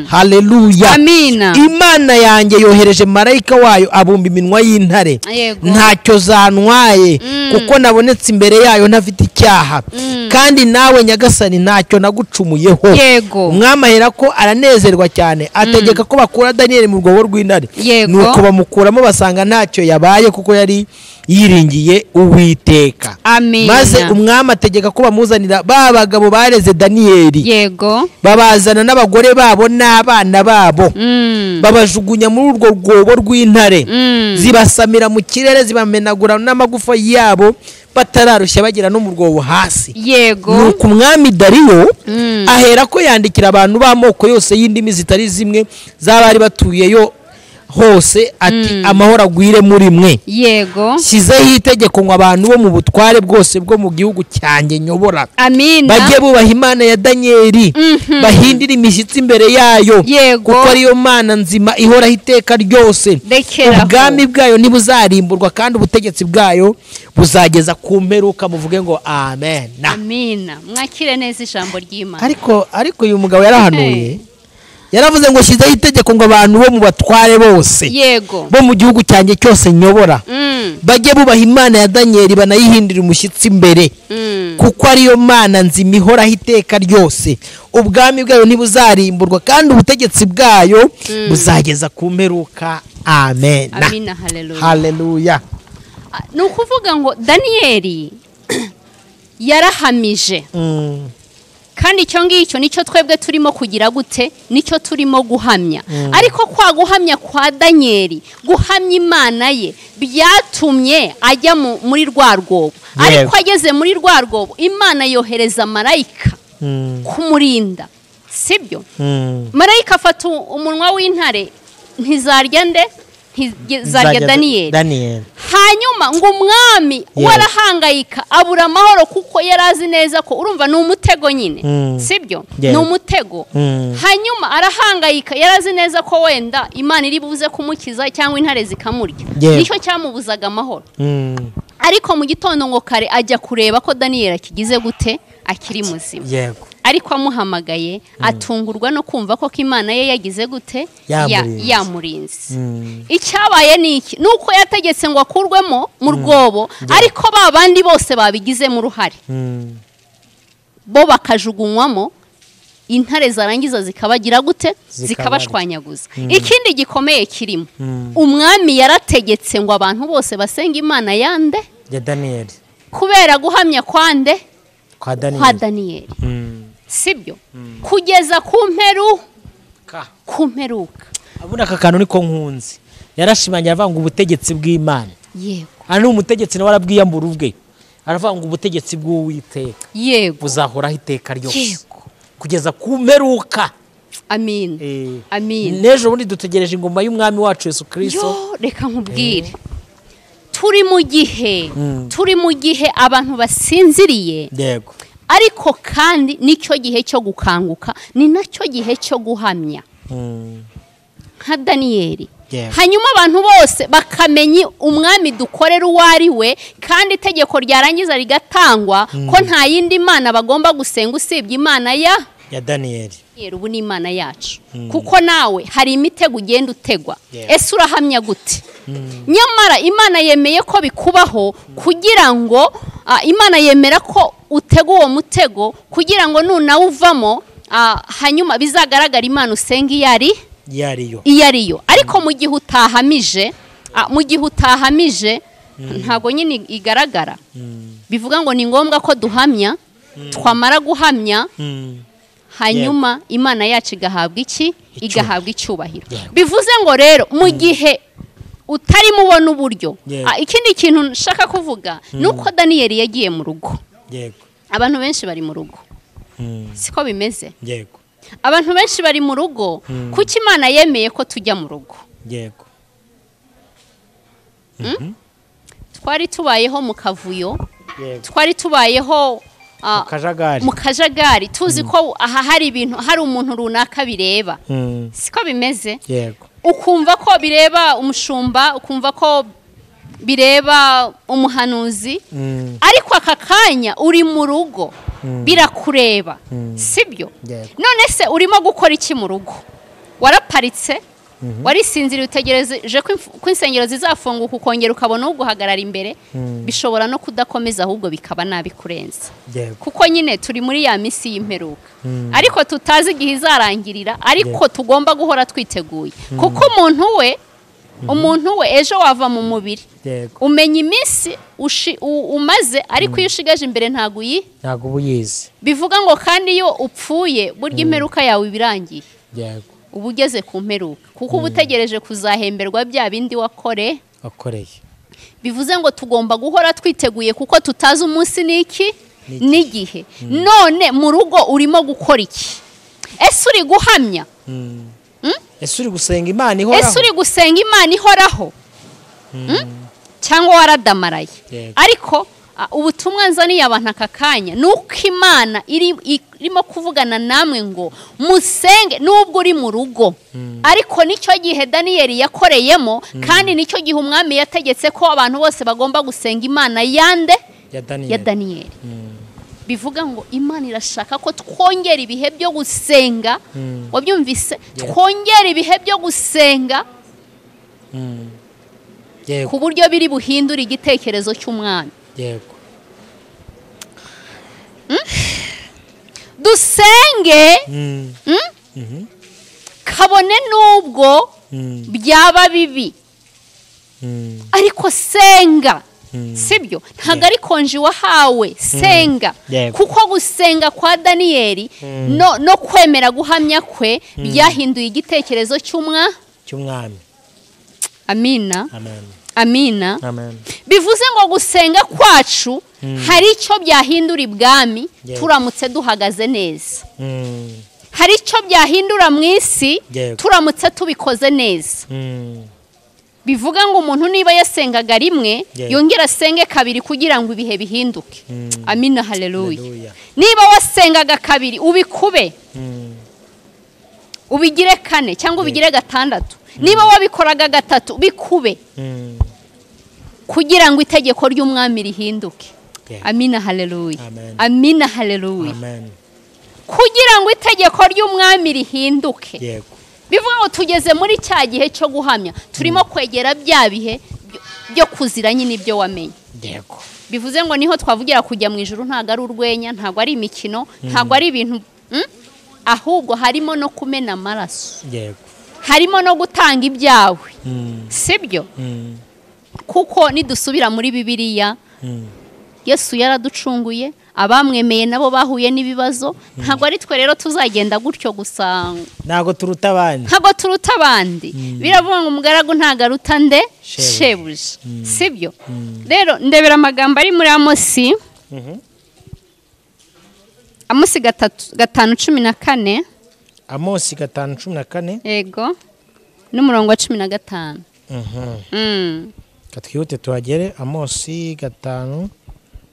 haleluya amina Imana yanjye yohereje marayika wayo abumba iminwa y'intare ntacyo zantwaye kuko nabonetse imbere yayo ntafite icyaha kandi nawe nyagasani ntacyo nagucumuyeho umwami ahera ko aranezerwa cyane ategeka ko bakura Daniyeli mu rwobo rw'intare nuko bamukuramo basanga ntacyo yabaye kuko yari yiringiye Uwiteka. Amina. Maze umwami ategeka ko bamuzanira ba bagabo bareze Daniyeli. Yego. Babazana n'abagore babo n'abana babo. Babajugunya muri urwo rwobo rw'intare. Zibasamira mu kirere, zibamenagura n'amagufa yabo batararushya bagera no mu rwobo hasi. Yego. Nuko umwami Dariyo ahera ko yandikira abantu b'amoko yose y'indimi zitari zimwe z'abari batuyeyo hose ati amahoro agwire muri mwe. Yego. Shyizeho itegeko ngo abantu bo mu butware bwose bwo mu gihugu cyanjye nyobora Amina. bajye bubaha Imana ya Daniyeli, bahindire imishyitsi imbere yayo. Yego. Kuko ariyo Mana nzima ihoraho iteka ryose. Rekeraho. Ubwami bwayo ntibuzarimburwa kandi ubutegetsi bwayo buzageza ku mperuka. Muvuge ngo amen. Amina. Mwakire neza ijambo ry'Imana. Ariko uyu mugabo yarahanuye. Yaravuze ngo shyizeho itegeko ngo abantu bo mu batware bose. Yego. Bo mu gihugu cyanjye cyose nyobora bajye bubaha Imana ya Daniyeli, banayihindira umushyitsi imbere. Kuko ariyo Mana nzima ihoraho iteka ryose. Ubwami bwayo ntibuzarimburwa kandi ubutegetsi bwayo buzageza ku mperuka. Amen. Amina. Haleluya. Haleluya. Ni ukuvuga ngo Daniyeli yarahamije. Kandi icyo ngicyo nicyo twebwe turimo kugira gute, nicyo turimo guhamya. Ariko kwa guhamya kwa Daniyeli, guhamya Imana ye byatumye ajya muri rwa rwobo. Ariko ageze muri rwa rwobo, Imana yohereza marayika kumurinda, sibyo? Marayika afata umunwa w'intare, ntizarya nde? Ntizarya Daniyeli. Hanyuma ngo umwami warahangayika abura amahoro, kuko yarazi neza ko urumva ni umutego nyine, sibyo? Ni umutego. Hanyuma arahangayika, yarazi neza ko wenda Imana iri buze kumukiza cyangwa intare zikamurya. Nicyo cyamubuzaga amahoro. Ariko mu gitondo ngo kare ajya kureba ko Daniyeli akigize gute, akiri muzima. Yego. Ariko amuhamagaye atungurwa no kumva ko Imana ye yagize gute, yamurinze. Icyabaye ni iki? Nuko yategetse ngo akurwemo mu rwobo, ariko ba bandi bose babigizemo uruhare bo bakajugunywamo, intare zarangiza zikabagira gute, zikabashwanyaguza. Ikindi gikomeye kirimo, umwami yarategetse ngo abantu bose basenga Imana yande ya Daniyeli, kubera guhamya kwande kwa Daniyeli. Sibyo? Kugeza ku mperuka. Abuna aka kantu niko nkunzi. Yarashimangira avuga ngo ubutegetsi bw'Imana. Yego. Ari umutegetsi nawe arabwiyambura ubwe. Aravuga ngo ubutegetsi bw'Uwiteka. Yego. Buzahoraho iteka ryose. Yego. Kugeza ku mperuka. Amin. Amin. Nejo bundi dutegereje ingoma y'umwami wacu Yesu Kristo. Reka nkubwire. Turi mu gihe abantu basinziriye. Yego. Ariko kandi nicyo gihe cyo gukanguka, ni nacyo gihe cyo guhamya. Nka Daniyeli. Hanyuma abantu bose bakamenya umwami dukorera uwo ari we, kandi itegeko ryarangiza rigatangwa ko nta yindi Mana bagomba gusenga usibye Imana ya Daniyeli. Ubu ni Imana yacu. Kuko nawe hari imitego ugenda utegwa. Ese urahamya gute? Nyamara Imana yemeye ko bikubaho, kugira ngo Imana yemera ko utega uwo mutego, kugira ngo nunawuvamo hanyuma bizagaragara Imana usenga iyo ariyo. Ariko mu gihe utahamije ntago nyine igaragara. Bivuga ngo ni ngombwa ko duhamya, twamara guhamya hanyuma Imana yacu igahabwa iki? Igahabwa icyubahiro. Bivuze ngo rero mu gihe utari mubona uburyo, ikindi kintu nshaka kuvuga nuko Daniyeli yagiye mu rugo. Abantu benshi bari mu rugo, siko bimeze? Abantu benshi bari mu rugo, kuko Imana yemeye ko tujya mu rugo. Twari tubayeho mu kavuyo, twari tubayeho mu kajagari, tuzi ko aha hari ibintu, hari umuntu runaka bireba, siko bimeze? Ukumva ko bireba umushumba, ukumva ko bireba umuhanuzi, ariko aka kanya uri mu rugo birakureba, sibyo? None se urimo gukora iki mu rugo? Waraparitse, warisinzira utegereje ko insengero zizafunguka ukongera ukabona uguhagarara imbere, bishobora no kudakomeza ahubwo bikaba nabi kurenza. Kuko nyine turi muri ya misi y'imperuka, ariko tutazi igihe izarangirira, ariko tugomba guhora twiteguye. Kuko umuntu we umuntu we ejo wava mu mubiri yego umenya iminsi umaze ariko iyo ushigaje imbere ntago ubuyizi bivuga ngo kandi iyo upfuye burya imperuka yawe ibirangiye yego uba ugeze ku mperuka kuko uba utegereje kuzahemberwa bya bindi wakoreye bivuze ngo tugomba guhora twiteguye kuko tutazi umunsi n'iki n'igihe none mu rugo urimo gukora iki ese uri guhamya ese uri gusenga Imana ihoraho ese uri gusenga Imana ihoraho cyangwa waradamaraye ariko ubutumwa nzaniye abantu aka kanya nuko Imana irimo kuvugana namwe ngo musenge nubwo uri mu rugo ariko nicyo gihe Daniyeli yakoreyemo kandi nicyo gihe umwami yategetse ko abantu bose bagomba gusenga Imana ya Daniyeli bivuga ngo Imana irashaka ko twongera ibihe byo gusenga wabyumvise twongera ibihe byo gusenga ku buryo biri buhindura igitekerezo cy'umwami yego dusenge kabone nubwo byaba bibi ariko senga sibyo ntago ari konji wahawe senga kuko gusenga kwa Daniyeli no kwemera guhamya kwe byahinduye igitekerezo cy'umwami amina amina bivuze ngo gusenga kwacu hari icyo byahindura ibwami turamutse duhagaze neza hari icyo byahindura mu isi turamutse tubikoze neza bivuga ngo umuntu niba yasengaga rimwe yongera asenge kabiri kugira ngo ibihe bihinduke amina haleluya niba wasengaga kabiri ubikube ubigire 4 cyangwa ubigire 6 niba wabikoraga 3 bikube kugira ngo itegeko ry'umwami rihinduke amina haleluya amina haleluya kugira ngo itegeko ry'umwami rihinduke yego bivuga ngo tugeze muri cya gihe cyo guhamya turimo kwegera bya bihe byo kuzira nyine ibyo wamenye yego bivuze ngo niho twavugira kujya mu ijuru ntago ari urwenya ntago ari imikino ntago ari ibintu ahubwo harimo no kumena amaraso yego harimo no gutanga ibyawe sibyo kuko nidusubira muri Bibiliya Yesu yaraducunguye abamwemeye nabo bahuye n'ibibazo ntago ari twe rero tuzagenda gutyo gusa ntago turuta abandi biravuga ngo umugaragu ntago aruta nde shebuja sibyo rero ndebera amagambo ari muri Amosi Amosi 5:14 Amosi 5:14 yego n'umurongo wa 15 katwihute tuhagere Amosi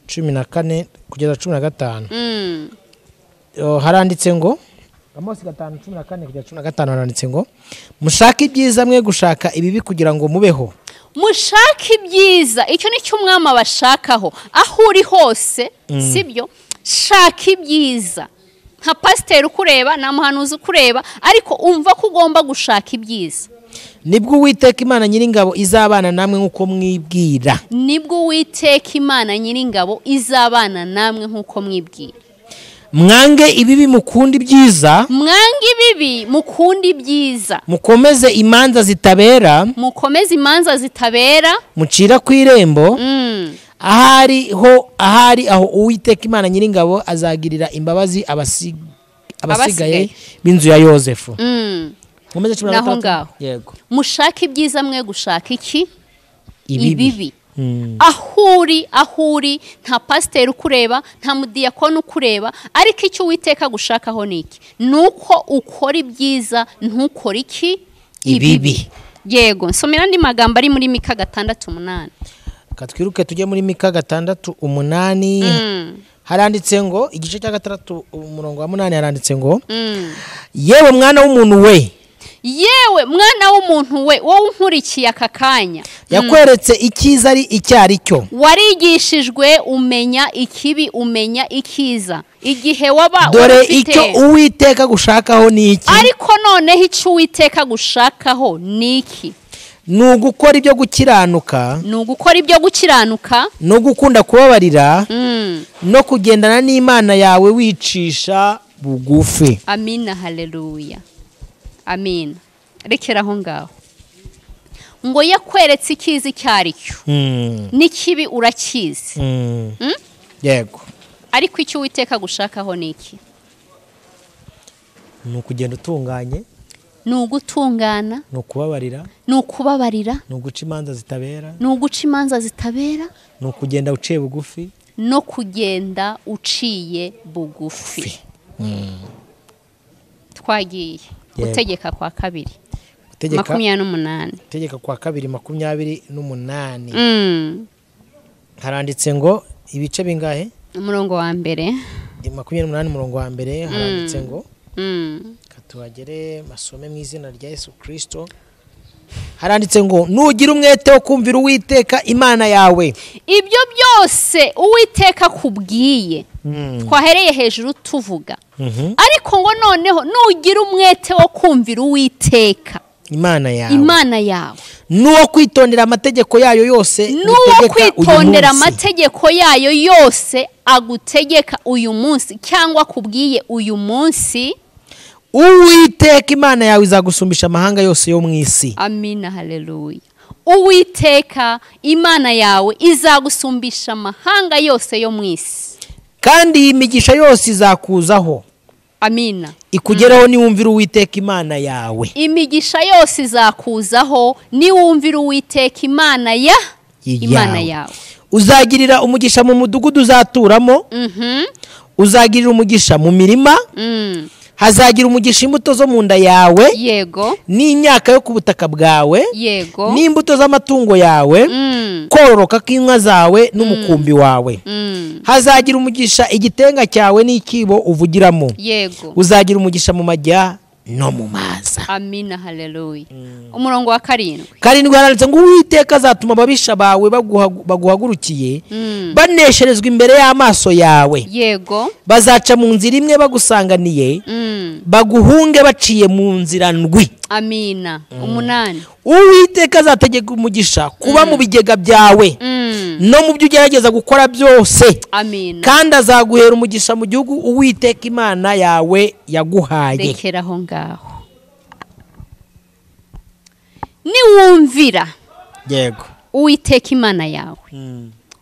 5:14 kugeza 15 haranditse ngo Amosi 5:14 kugeza 15 haranditse ngo mushaka ibyiza mwe gushaka ibibi kugira ngo mubeho mushaka ibyiza icyo ni cyo umwami abashakaho aho uri hose sibyo shaka ibyiza nka pasiteri ukureba na muhanuzi ukureba ariko umva ko ugomba gushaka ibyiza nibwo Uwiteka Imana Nyiringabo izabana namwe nkuko mwibwira nibwo Uwiteka Imana Nyiringabo izabana namwe nkuko mwibwira mwange ibibi mukunda ibyiza mukomeze imanza zitabera mucira ku irembo ahari aho Uwiteka Imana Nyiringabo azagirira imbabazi abasigaye b'inzu ya Yozefu naho ngaho mushaka ibyiza mwe gushaka iki ibibi ahuri nta pasiteri ukureba nta mudiyakoni ukureba ariko icyo Uwiteka gushakaho ni iki nuko ukora ibyiza ntukore iki ibibi yego nsomera andi magambo ari muri Mika 6:8 katwiruke tujye muri Mika 6:8 haranditse ngo igice cya 6 umurongo wa 8 haranditse ngo yewe mwana w'umuntu we wowe unkurikiye aka kanya yakweretse icyiza ari icyari cyo warigishijwe umenya ikibi umenya ikiza igihe waba dore icyo Uwiteka gushakaho ni iki ariko noneho icyo Uwiteka gushakaho ni iki nugukora ibyo gukiranuka no gukunda kubabarira no kugendana n'Imana yawe wicisha bugufi amina haleluya amina rekera aho ngaho ngo yakweretse ikizi cyaricyo n'ikibi urakizi yego ariko icyo Uwiteka gushakaho ni iki? ni ukugenda utunganye, ni ugutungana, ni ukubabarira, ni ukubabarira, ni uguca imanza zitabera, ni uguca imanza zitabera, ni ukugenda uciye bugufi, no kugenda uciye bugufi. Twagiye gutegeka kwa kabiri 28. Gutegeka kwa kabiri 28 haranditse ngo ibice bingahe? Umurongo wa mbere 28 umurongo wa mbere haranditse ngo katuhagere masome mu izina rya Yesu Kristo. Haranditse ngo nugira umwete wo kumvira Uwiteka Imana yawe ibyo byose Uwiteka kubwiye. Twahereye hejuru tuvuga ariko ngo noneho nugira umwete wo kumvira Uwiteka Imana yawe nuwo kwitondera amategeko yayo yose agutegeka uyu munsi cyangwa kubwiye uyu munsi, Uwiteka Imana yawe izagusumbisha amahanga yose yo mu isi. Amina, haleluya. Uwiteka Imana yawe izagusumbisha amahanga yose yo mu isi, kandi iyi migisha yose izakuzaho. Amina. Ikugeraho niwumvira Uwiteka Imana yawe. Imigisha yose izakuzaho niwumvira Uwiteka Imana yawe. Uzagirira umugisha mu mudugudu uzaturamo, uzagirira umugisha mu mirima, hazagira umugisha imbuto zo mu nda yawe, yego, n'imyaka yo ku butaka bwawe, yego, n'imbuto z'amatungo yawe, kororoka k'inka zawe n'umukumbi wawe. Hazagira umugisha igitenga cyawe n'ikibo uvugiramo, yego. Uzagira umugisha mu majya no mu maza. Amina, haleluya. Umurongo wa 7 haranditse ngo Uwiteka azatuma ababisha bawe baguhagurukiye banesherezwa imbere y'amaso yawe, yego. Bazaca mu nzira imwe bagusanganiye, baguhunge baciye mu nzira ndwi. Amina. 8 Uwiteka azategeka umugisha kuba mu bigega byawe no mu byo ugerageza gukora byose. Amina. Kandi azaguhera umugisha mu gihugu Uwiteka Imana yawe yaguhaye. Rekeraho ngaho. Niwumvira, yego, Uwiteka Imana yawe,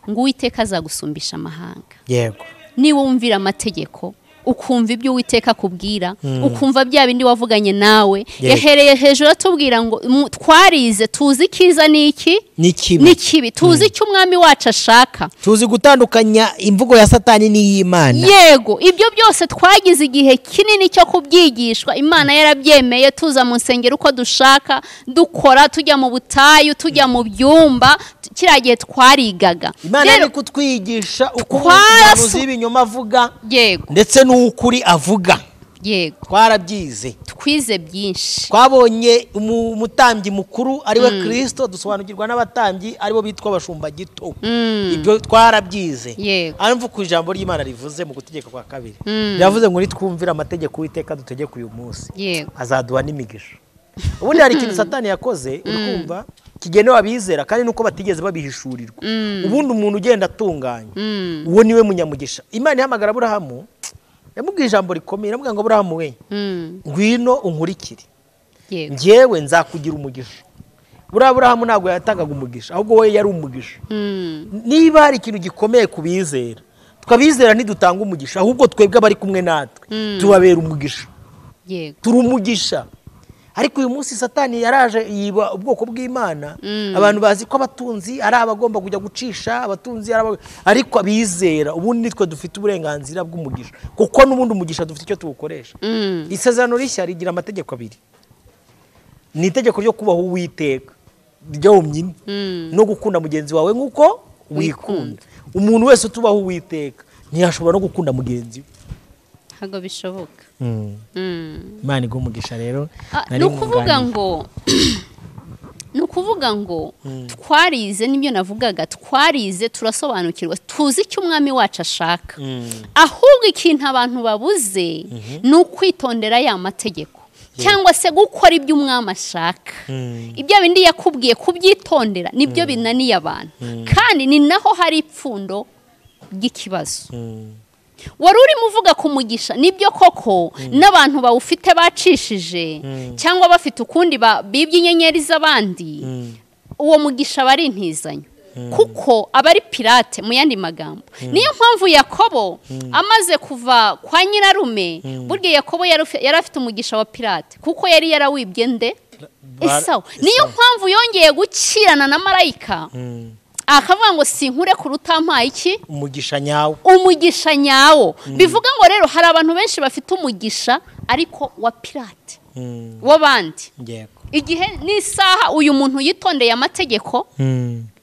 ngo Uwiteka azagusumbisha amahanga. Yego. Niwumvira amategeko, ukumva ibyo Uwiteka kubwira, ukumva bya bindi wavuganye nawe, yahereye hejuru atubwira ngo twarize tuzi kiza niki nikibi, tuzi icyo umwami wacu ashaka, tuzi gutandukanya imvugo ya Satani n'iy'Imana. Yego, ibyo byose twagize igihe kinini cyo kubyigishwa. Imana yarabyemeye, tuza mu nsengero uko dushaka, dukora, tujya mu butayu, tujya mu byumba, kiragiye twarigaga. Imana yari kutwigisha uko Bahanuzi y'ibinyoma avuga, yego, ndetse n'ukuri avuga. Yego, twarabyize, twize byinshi. Twabonye umutambyi mukuru ariwe Kristo, dusobanukirwa n'abatambyi aribo bitwa abashumba gito. Ibyo twarabyize. Arumva ku ijambo ry'Imana rivuze mu gutegeka kwa kabiri, yavuze ngo nitwumvira amategeko Uwiteka dutegeka uyu munsi, azaduha n'imigisha. Ubundi hari ikintu Satani yakoze, urikumva, kigenewe abizera kandi nuko batigeze babihishurirwa. Ubundi umuntu ugenda atunganye, uwo niwe munyamugisha. Imana ihamagara Aburahamu, yamubwiye ijambo rikomeye, yamubwiye ngo Aburahamu we, ngwino unkurikire, njyewe nzakugira umugisha. Aburahamu ntabwo yatangaga umugisha, ahubwo we yari umugisha. Niba hari ikintu gikomeye kubizera, twabizera ntidutanga umugisha, ahubwo twebwe abari kumwe natwe tubabera umugisha. Turi umugisha. Ariko uyu munsi Satani yaraje yiba ubwoko bw'Imana. Abantu bazi ko abatunzi ari abagomba kujya gucisha, abatunzi ariko abizera ubundi nitwe dufite uburenganzira bw'umugisha, kuko n'ubundi umugisha dufite icyo tuwukoresha. Isezerano rishya rigira amategeko 2. Ni itegeko ryo kubaho Uwiteka ryonyine, no gukunda mugenzi wawe nk'uko wikunda. Umuntu wese utubaho Uwiteka ntiyashobora no gukunda mugenzi we. Ntabwo bishoboka. Imana igumugisha rero. Nukuvuga ngo twarize, nibyo navugaga, twarize turasobanukirwa, tuzi icyo umwami wacu ashaka. Ahubwo ikintu abantu babuze ni ukwitondera ya mategeko, cyangwa se gukora ibyo umwami ashaka. Ibyo bindi yakubwiye kubyitondera nibyo binaniye abantu, kandi ni naho hari ipfundo ry'ikibazo. Wari urimo uvuga ku mugisha, nibyo koko n'abantu bawufite bacishije, cyangwa bafite ukundi bibye inyenyeri z'abandi, uwo mugisha bari intizanyo kuko aba ari pirate mu yandi magambo niyo mpamvu Yakobo amaze kuva kwa nyirarume burya Yakobo yari afite umugisha wa pirate kuko yari yarawibye nde Esau niyo mpamvu yongeye gukirana na marayika akavuga ngo sinkure ku rutampaye iki umugisha nyawo bivuga ngo rero hari abantu benshi bafite umugisha ariko wa pirate w'abandi igihe n'isaha uyu muntu yitondeye amategeko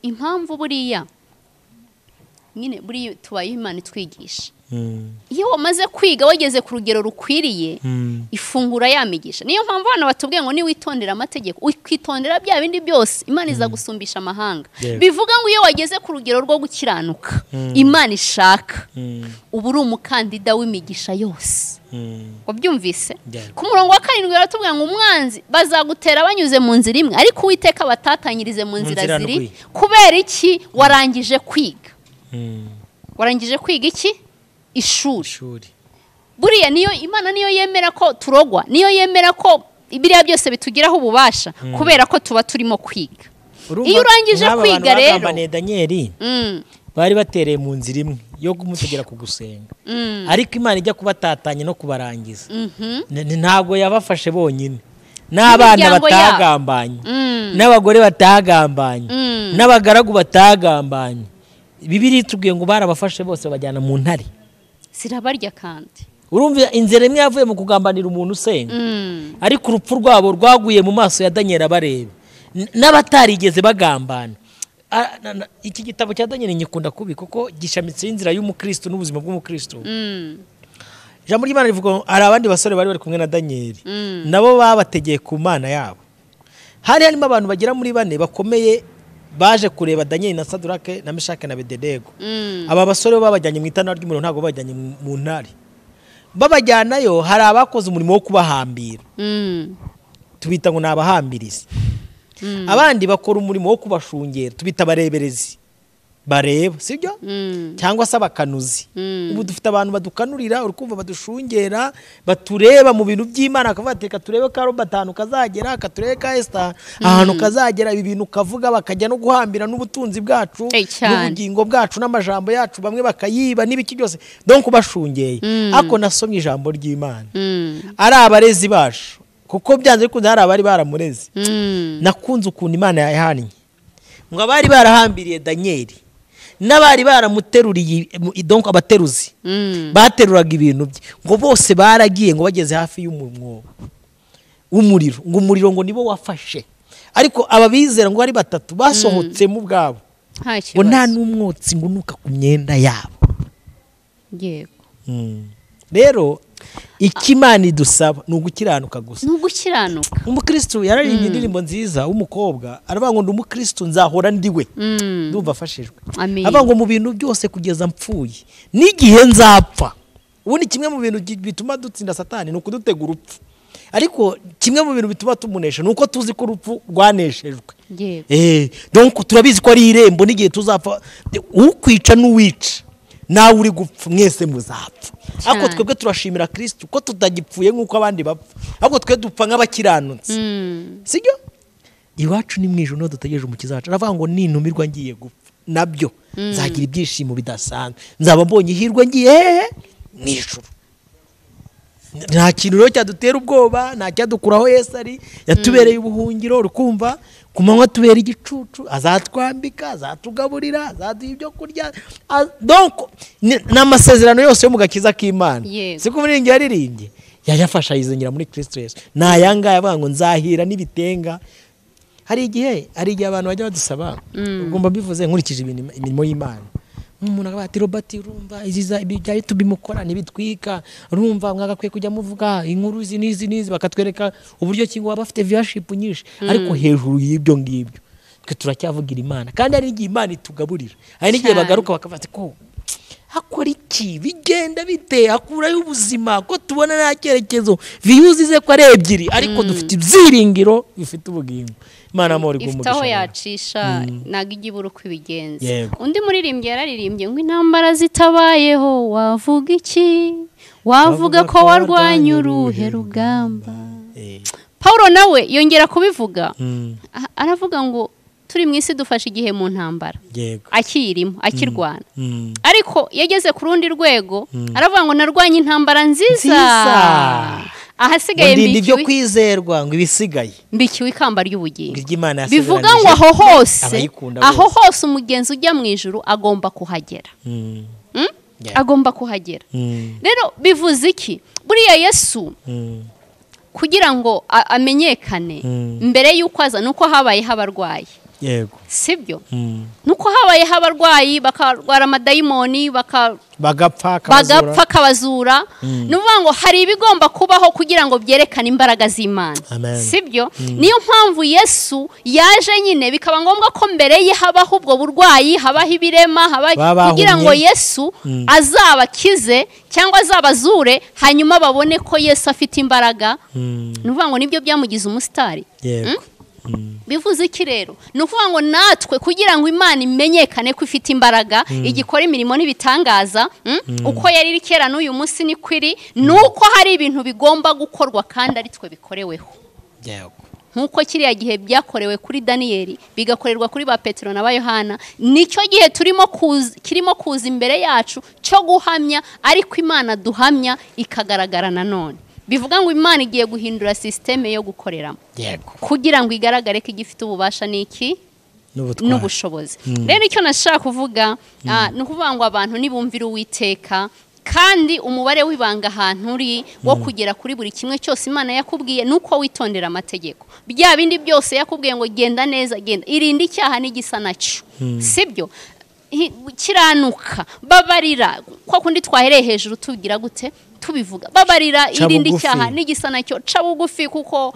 impamvu buriya nyine buriya tubaye Imana itwigisha iyo wamaze kwiga wageze ku rugero rukwiriye ifungura yamigisha niyo mpamvu hano batubwiye ngo niwitondera amategeko ukitondera bya bindi byose Imana izagusumbisha amahanga bivuga ngo iyo wageze ku rugero rwo gukiranuka Imana ishaka ubu uri umukandida w'imigisha yose wabyumvise ku murongo wa 7 baratubwiye ngo umwanzi bazagutera banyuze mu nzira imwe ariko Uwiteka batatanyirize mu nzira ziri kubera iki warangije kwiga iki ishuri buriya niyo Imana niyo yemera ko turogwa niyo yemera ko ibiriya byose bitugiraho ububasha kubera ko tuba turimo kwiga iyo urangije kwiga rero Daniel bari batereye mu nzira imwe yo kumutegera ku gusenga ariko Imana ijya kubatatanya no kubarangiza ntabwo yabafashe bonyine n'abana batagambanye n'abagore batagambanye n'abagaragu batagambanye Bibiri tubwiye ngo barabafashe bose bajyana mu ntare sirabarya kandi urumva inzira imwe yavuye mu kugambanira umuntu usenga ariko urupfu rwabo rwaguye mu maso ya Daniel abareba n'abatarigeze bagambana iki gitabo cya Daniel nyikunda kubi kuko gishamitse inzira y'umukristo n'ubuzima bw'umukristo Ijambo ry'Imana rivuga hari abandi basore bari kumwe na Daniel nabo babategeye ku Mana yabo harimo abantu bagera muri 4 bakomeye baje kureba Daniel na Sadurake na Meshake na Abednego aba basore babajyanye mu itanura ry'umuriro ntago bajyanye mu ntare babajyanayo hari abakoze umurimo wo kubahambira tubita ngo nabahambirizi abandi bakora umurimo wo kubashungera tubita bareberezi bareba sibyo cyangwa se abakanuzi ubu dufite abantu badukanurira urukumva badushungera batureba mu bintu by'Imana akavateka turebe ka Robert kazagera akaturebe ka Esther ahantu kazagera ibi bintu kavuga bakajya no guhambira n'ubutunzi bwacu n'ubugingo bwacu n'amajambo yacu bamwe bakayiba n'ibiki byose donc kubashungeye ako nasomye ijambo ry'Imana ari abarezi bacu kuko byanze bikunze hari abari baramureze nakunze ukuntu Imana yahannye ngo abari barahambiriye Daniel n'abari baramuteruriye donc abateruzi bateruraga ibintu bye ngo bose baragiye ngo bageze hafi y'umuriro ngo umuriro ngo nibo wafashe ariko ababizera ngo ari 3 basohotse mu bwabo ngo nta n'umwotsi ngo nuka ku myenda yabo yego rero ikimana idusaba n'ugukiranuka gusa n'ugukiranuka umukristo yararimbye indirimbo nziza umukobwa aravuga ngo ndumukristo nzahora ndiwe ndumva afashijwe avuga ngo mu bintu byose kugeza mpfuye n'igihe nzapfa ubundi kimwe mu bintu bituma dutsinda Satani nuko dutega urupfu ariko kimwe mu bintu bituma tumunesha nuko tuzi ko urupfu rwaneshejwe donc turabizi ko ari irembo n'igihe tuzapfa ukwica n'uwica nawe uri gupfa mwese muzapfa ako twebwe turashimira Kristo ko tutagipfuye nkuko abandi bapfa ahubwo twe dupfa nk'abakiranutse sibyo iwacu ni mwijuru no dutegereje umukiza wacu aravuga ngo nintumirwa ngiye gupfa nabyo nzagira ibyishimo bidasanzwe nzaba mbonye ihirwe ngiye mwijuru nta kintu rero cyadutera ubwoba nta cyadukuraho Yesu ari yatubereye ubuhungiro urukumva kumanywa tubera igicucu azatwambika azatugaburira azaduha ibyo kurya donc n'amasezerano yose yo mu gakiza k'Imana siko muri ngi yaririmbye yayafasha yizenyira muri Kristo Yesu nayanga yavuga ngo nzahira n'ibitenga hari igihe abantu bajya badusaba ugomba bivuze nkurikije imirimo y'Imana umuntu akabati Robert urumva iziza ibijyaye tubimukora nibitwika urumva mwagakwiye kujya muvuga inkuru nizi bakatwereka uburyo kingo bafite viewership nyinshi ariko hejuru y'ibyo ngibyo twe turacyavugira Imana kandi ari igihe Imana itugaburira hari n'igihe bagaruka bakafata ko akora iki bigenda bite akurayo ubuzima ko tubona nta cyerekezo views ze ko ari 2 ariko dufite ibyiringiro bifite ubugingo Imana amori gumugisha iftaho yacisha naga igiburu kwibigenza undi muririmbye yararirimbye ngo intambara zitabayeho wavuga iki wavuga ko warwanya uruhe rugamba Paulo nawe yongera kubivuga aravuga ngo turi mu isi dufashe igihe mu ntambara yego akirimo akirwana ariko yageze ku rundi rwego aravuga ngo narwanye intambara nziza ahasigaye mbindi ibyo kwizerwa ngo ibisigaye mbikiwe ikamba ry'ubugingo bivuga ngo aho hose umugenzi ujya mu ijuru agomba kuhagera agomba kuhagera rero bivuze iki buriya Yesu kugira ngo amenyekane mbere y'uko aza nuko habayeho abarwayi yego sibyo nuko habayeho abarwayi bakarwara amadayimoni bagapfa akabazura nuvuga ngo hari ibigomba kubaho kugira ngo byerekane imbaraga z'Imana sibyo niyo mpamvu Yesu yaje nyine bikaba ngombwa ko mbere ye habaho ubwo burwayi habaho ibirema kugira ngo Yesu azabakize cyangwa azabazure hanyuma babone ko Yesu afite imbaraga nuvuga ngo nibyo byamugize umusitari yego bivuze iki rero ni ukuvuga ngo natwe kugira ngo Imana imenyekane ko ifite imbaraga igikora imirimo n'ibitangaza uko yari iri kera n'uyu munsi ni kwiri nuko hari ibintu bigomba gukorwa kandi ari twe bikoreweho nk'uko kiriya gihe byakorewe kuri Daniyeli bigakorerwa kuri ba Petero na ba Yohana nicyo gihe kirimo kuza imbere yacu cyo guhamya ariko Imana duhamya ikagaragara nanone bivuga ngo Imana igiye guhindura systeme yo gukoreramo kugira ngo igaragare ko igifite ububasha n'iki n'ubushobozi rero icyo nashaka kuvuga ni ukuvuga ngo abantu nibumvira Uwiteka kandi umubare w'ibanga ahantu uri wo kugera kuri buri kimwe cyose Imana yakubwiye nuko witondera amategeko bya bindi byose yakubwiye ngo genda neza genda irinde icyaha n'igisa nacyo sibyo kiranuka babarira kwa kundi twahereye hejuru tugira gute tubivuga babarira irindi cyaha n'igisa nacyo ca bugufi kuko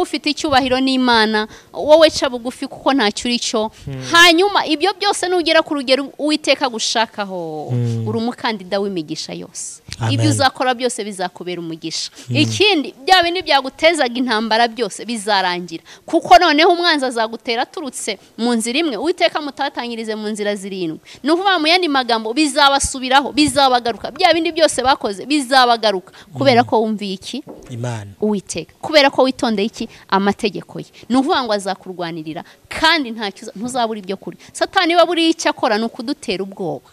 ufite icyubahiro n'Imana wowe ca bugufi kuko ntacyo uri cyo hanyuma ibyo byose nugera ku rugero Uwiteka gushakaho uri umukandida w'imigisha yose ibyo uzakora byose bizakubera umugisha ikindi bya bindi byagutezaga intambara byose bizarangira kuko noneho umwanzi azagutera turutse mu nzira imwe Uwiteka mutatangirize mu nzira zirindwi ni ukuvuga mu yandi magambo bizabasubiraho bizabagaruka bya bindi byose bakoze bizabagaruka kubera ko wumviye iki Imana Uwiteka kubera ko witondeye iki amategeko ye ni ukuvuga ngo azakurwanirira kandi ntuzabura ibyo kuri Satani we buri icyo akora ni ukudutera ubwoba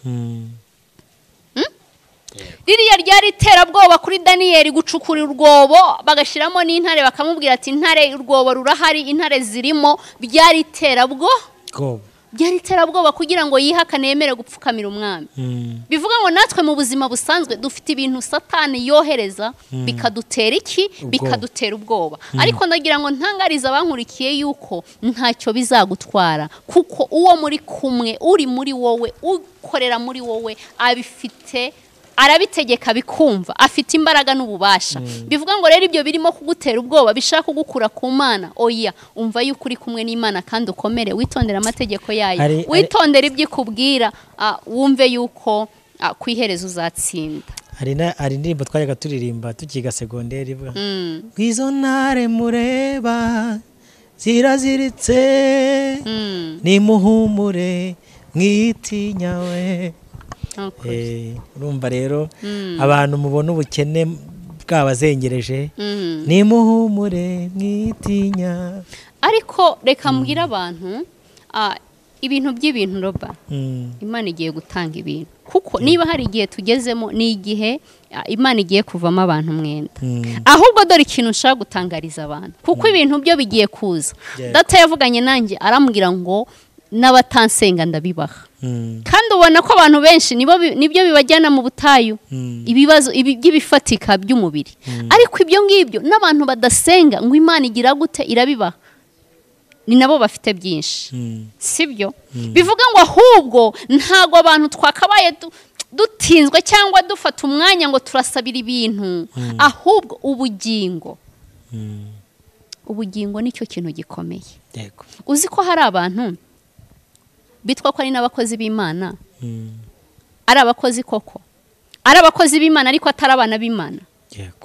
ririya ryari iterabwoba kuri Daniyeli gucukura urwobo bagashyiramo n'intare bakamubwira ati intare urwobo rurahari intare zirimo byari iterabwoba kugira ngo yihakane yemere gupfukamira umwami bivuga ngo natwe mu buzima busanzwe dufite ibintu Satani yohereza bikadutera iki bikadutera ubwoba ariko ndagira ngo ntangariza abankurikiye yuko ntacyo bizagutwara kuko uwo muri kumwe uri muri wowe ukorera muri wowe abifite arabitegeka bikumva afite imbaraga n'ububasha bivuga ngo rero ibyo birimo kugutera ubwoba bishaka kugukura ku Mana oya umva yuko uri kumwe n'Imana kandi ukomere witondera amategeko yayo witondera ibyo ikubwira wumve yuko kwihereza uzatsinda hari indirimbo twajyaga turirimba tukiga segonderi ivuga izo ntare mureba ziraziritse nimuhumure mwitinyawe urumva rero abantu mubona ubukene bwabazengereje nimuhumure mwitinya ariko reka mbwira abantu ibintu by'ibintu roba Imana igiye gutanga ibintu kuko niba hari igihe tugezemo ni igihe Imana igiye kuvamo abantu umwenda ahubwo dore ikintu nshaka gutangariza abantu kuko ibintu byo bigiye kuza data yavuganye nanjye arambwira ngo n'abatansenga ndabibaha kandi ubona ko abantu benshi nibyo bibajyana mu butayu ibibazo by'ibifatika by'umubiri ariko ibyo ngibyo n'abantu badasenga ngo Imana igira gute irabibaha ni nabo bafite byinshi sibyo bivuga ngo ahubwo ntago abantu twakabaye dutinzwe cyangwa dufata umwanya ngo turasabira ibintu ahubwo ubugingo nicyo kintu gikomeye uzi ko hari abantu bitwa ko ari n'abakozi b'Imana ari abakozi koko ari abakozi b'Imana ariko atari abana b'Imana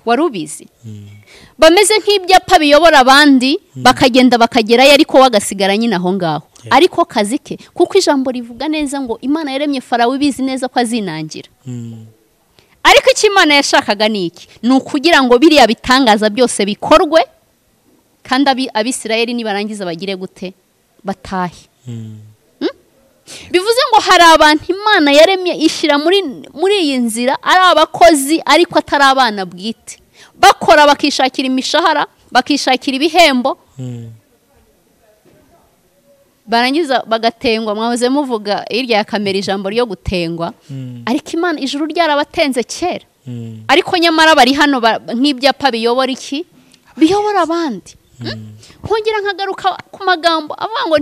wari ubizi bameze nk'ibyapa biyobora abandi bakagenda bakagerayo ariko wagasigara nyine aho ngaho ariko kazi ke kuko ijambo rivuga neza ngo Imana yaremye Farawo ibizi neza ko azinangira ariko icyo Imana yashakaga ni iki ni ukugira ngo biriya bitangaza byose bikorwe kandi Abisirayeli nibarangiza bagire gute batahe. Bivuze ngo hari abantu Imana yaremye ishyira muri iyi nzira ari abakozi ariko atari abana bwite, bakora bakishakira imishahara, bakishakira ibihembo, barangiza bagatengwa. Mwahoze muvuga hirya ya kamera ijambo ryo gutengwa, ariko Imana ijuru ryarabatenze kera, ariko nyamara bari hano nk'ibyapa biyobora iki, biyobora abandi. Nkongera nkagaruka ku magambo avuga ngo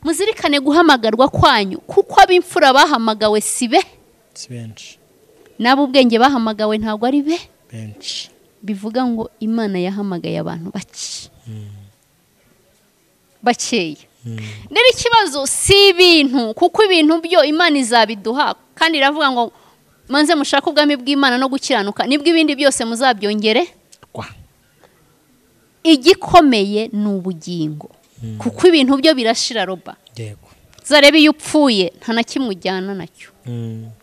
muzirikane guhamagarwa kwanyu, kuko ab'imfura bahamagawe si benshi, nabo ubwenge bahamagawe ntabwo ari benshi. Bivuga ngo Imana yahamagaye abantu bakeya. Rero ikibazo si ibintu, kuko ibintu byo Imana izabiduha, kandi iravuga ngo manze mushaka ubwami bw'Imana no gukiranuka, nibwo ibindi byose muzabyongere. Igikomeye ni ubugingo, kuko ibintu byo birashira roba. Zarebe iyo upfuye nta na kimwe ujyana nacyo,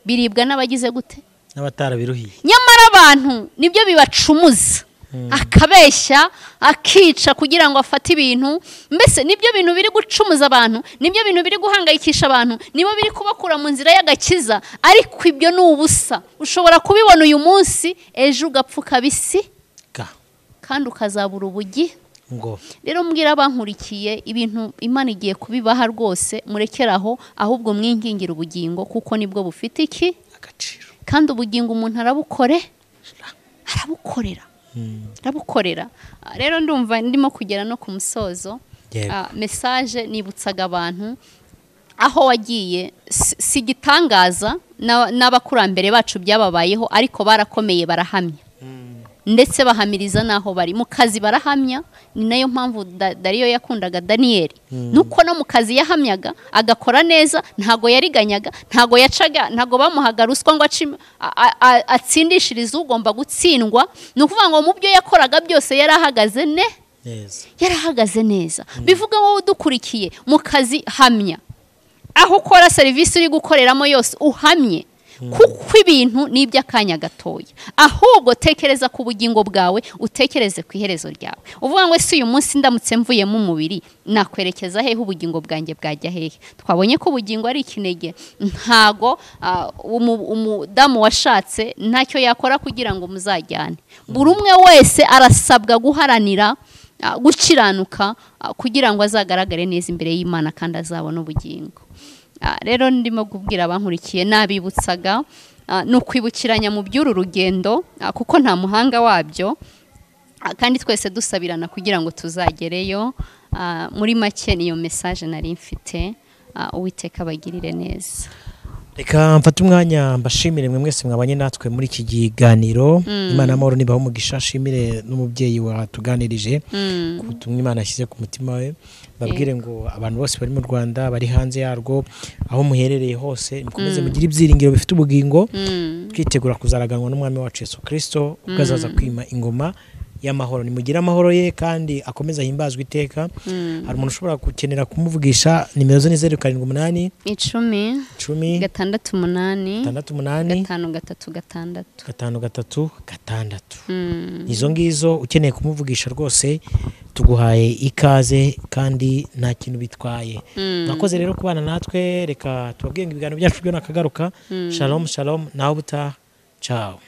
biribwa n'abagize gute, n'abatarabiruhiye. Nyamara abantu nibyo bibacumuza, akabeshya akica kugira ngo afate ibintu. Mbese nibyo bintu biri gucumuza abantu, nibyo bintu biri guhangayikisha abantu, nibo biri kubakura mu nzira y'agakiza. Ariko ibyo ni ubusa. Ushobora kubibona uyu munsi, ejo ugapfuka bisi kandi ukazabura ubugi. Rero mbwira abankurikiye, ibintu Imana igiye kubibaha rwose, murekeraho, ahubwo mwingingira ubugingo, kuko nibwo bufite iki agaciro. Kandi ubugingo umuntu arabukorera. Rero ndumva ndimo kugera no ku musozo. Message nibutsaga abantu aho wagiye si gitangaza, n'abakurambere bacu byababayeho, ariko barakomeye barahamya, ndetse bahamiriza naho bari mu kazi barahamya. Ni nayo mpamvu Dariyo yakundaga Daniyeli, nuko no mu kazi yahamyaga, agakora neza, ntago yariganyaga, ntago yacaga, ntago bamuhaga ruswa ngo atsindishirize ugomba gutsindwa. Ni ukuvuga ngo mu byo yakoraga byose yarahagaze neza. Bivuga wowe udukurikiye mu kazi hamya, aho ukora serivisi uri gukoreramo yose uhamye, kuko ibintu ni iby'akanya gatoya. Ahubwo tekereza ku bugingo bwawe, utekereze ku iherezo ryawe. Uvuga ngo ese uyu munsi ndamutse mvuye mu mubiri nakwerekeza hehe, ubugingo bwanjye bwajya hehe? Twabonye ko ubugingo ari ikinege. Ntago umudamu washatse ntacyo yakora kugira ngo muzajyane. Buri umwe wese arasabwa guharanira gukiranuka kugira ngo azagaragare neza imbere y'Imana kandi azabona ubugingo. Rero ndimo kubwira abankurikiye, nabibutsaga no kwibukiranya mu by'uru rugendo, kuko nta muhanga wabyo, kandi twese dusabirana kugira ngo tuzagereyo. Muri make niyo message nari mfite. Uwiteka abagirire neza. Reka mfate umwanya mbashimire mwe mwese mwabanye natwe muri iki kiganiro. Imana amahoro nibaho umugisha. Ashimire n'umubyeyi watuganirije kutumwa Imana yashyize ku mutima we. Babwire ngo abantu bose bari mu Rwanda, bari hanze yarwo, aho muherereye hose, mukomeze mugire ibyiringiro bifite ubugingo, twitegura kuzaraganwa n'umwami wacu Yesu Kristo ubwo azaza kwima ingoma y'amahoro. Nimugire amahoro ye kandi akomeza himbazwa iteka. Hari umuntu ushobora gukenera kumuvugisha, nimero zo ni 078 10 688 536. Izo ngizo ukeneye kumuvugisha rwose tuguhaye ikaze kandi nta kintu bitwaye. Nakoze rero kubana natwe, reka tubabwiye ngo ibiganiro byacu byo nakagaruka. Shalom naho buta. Ciao.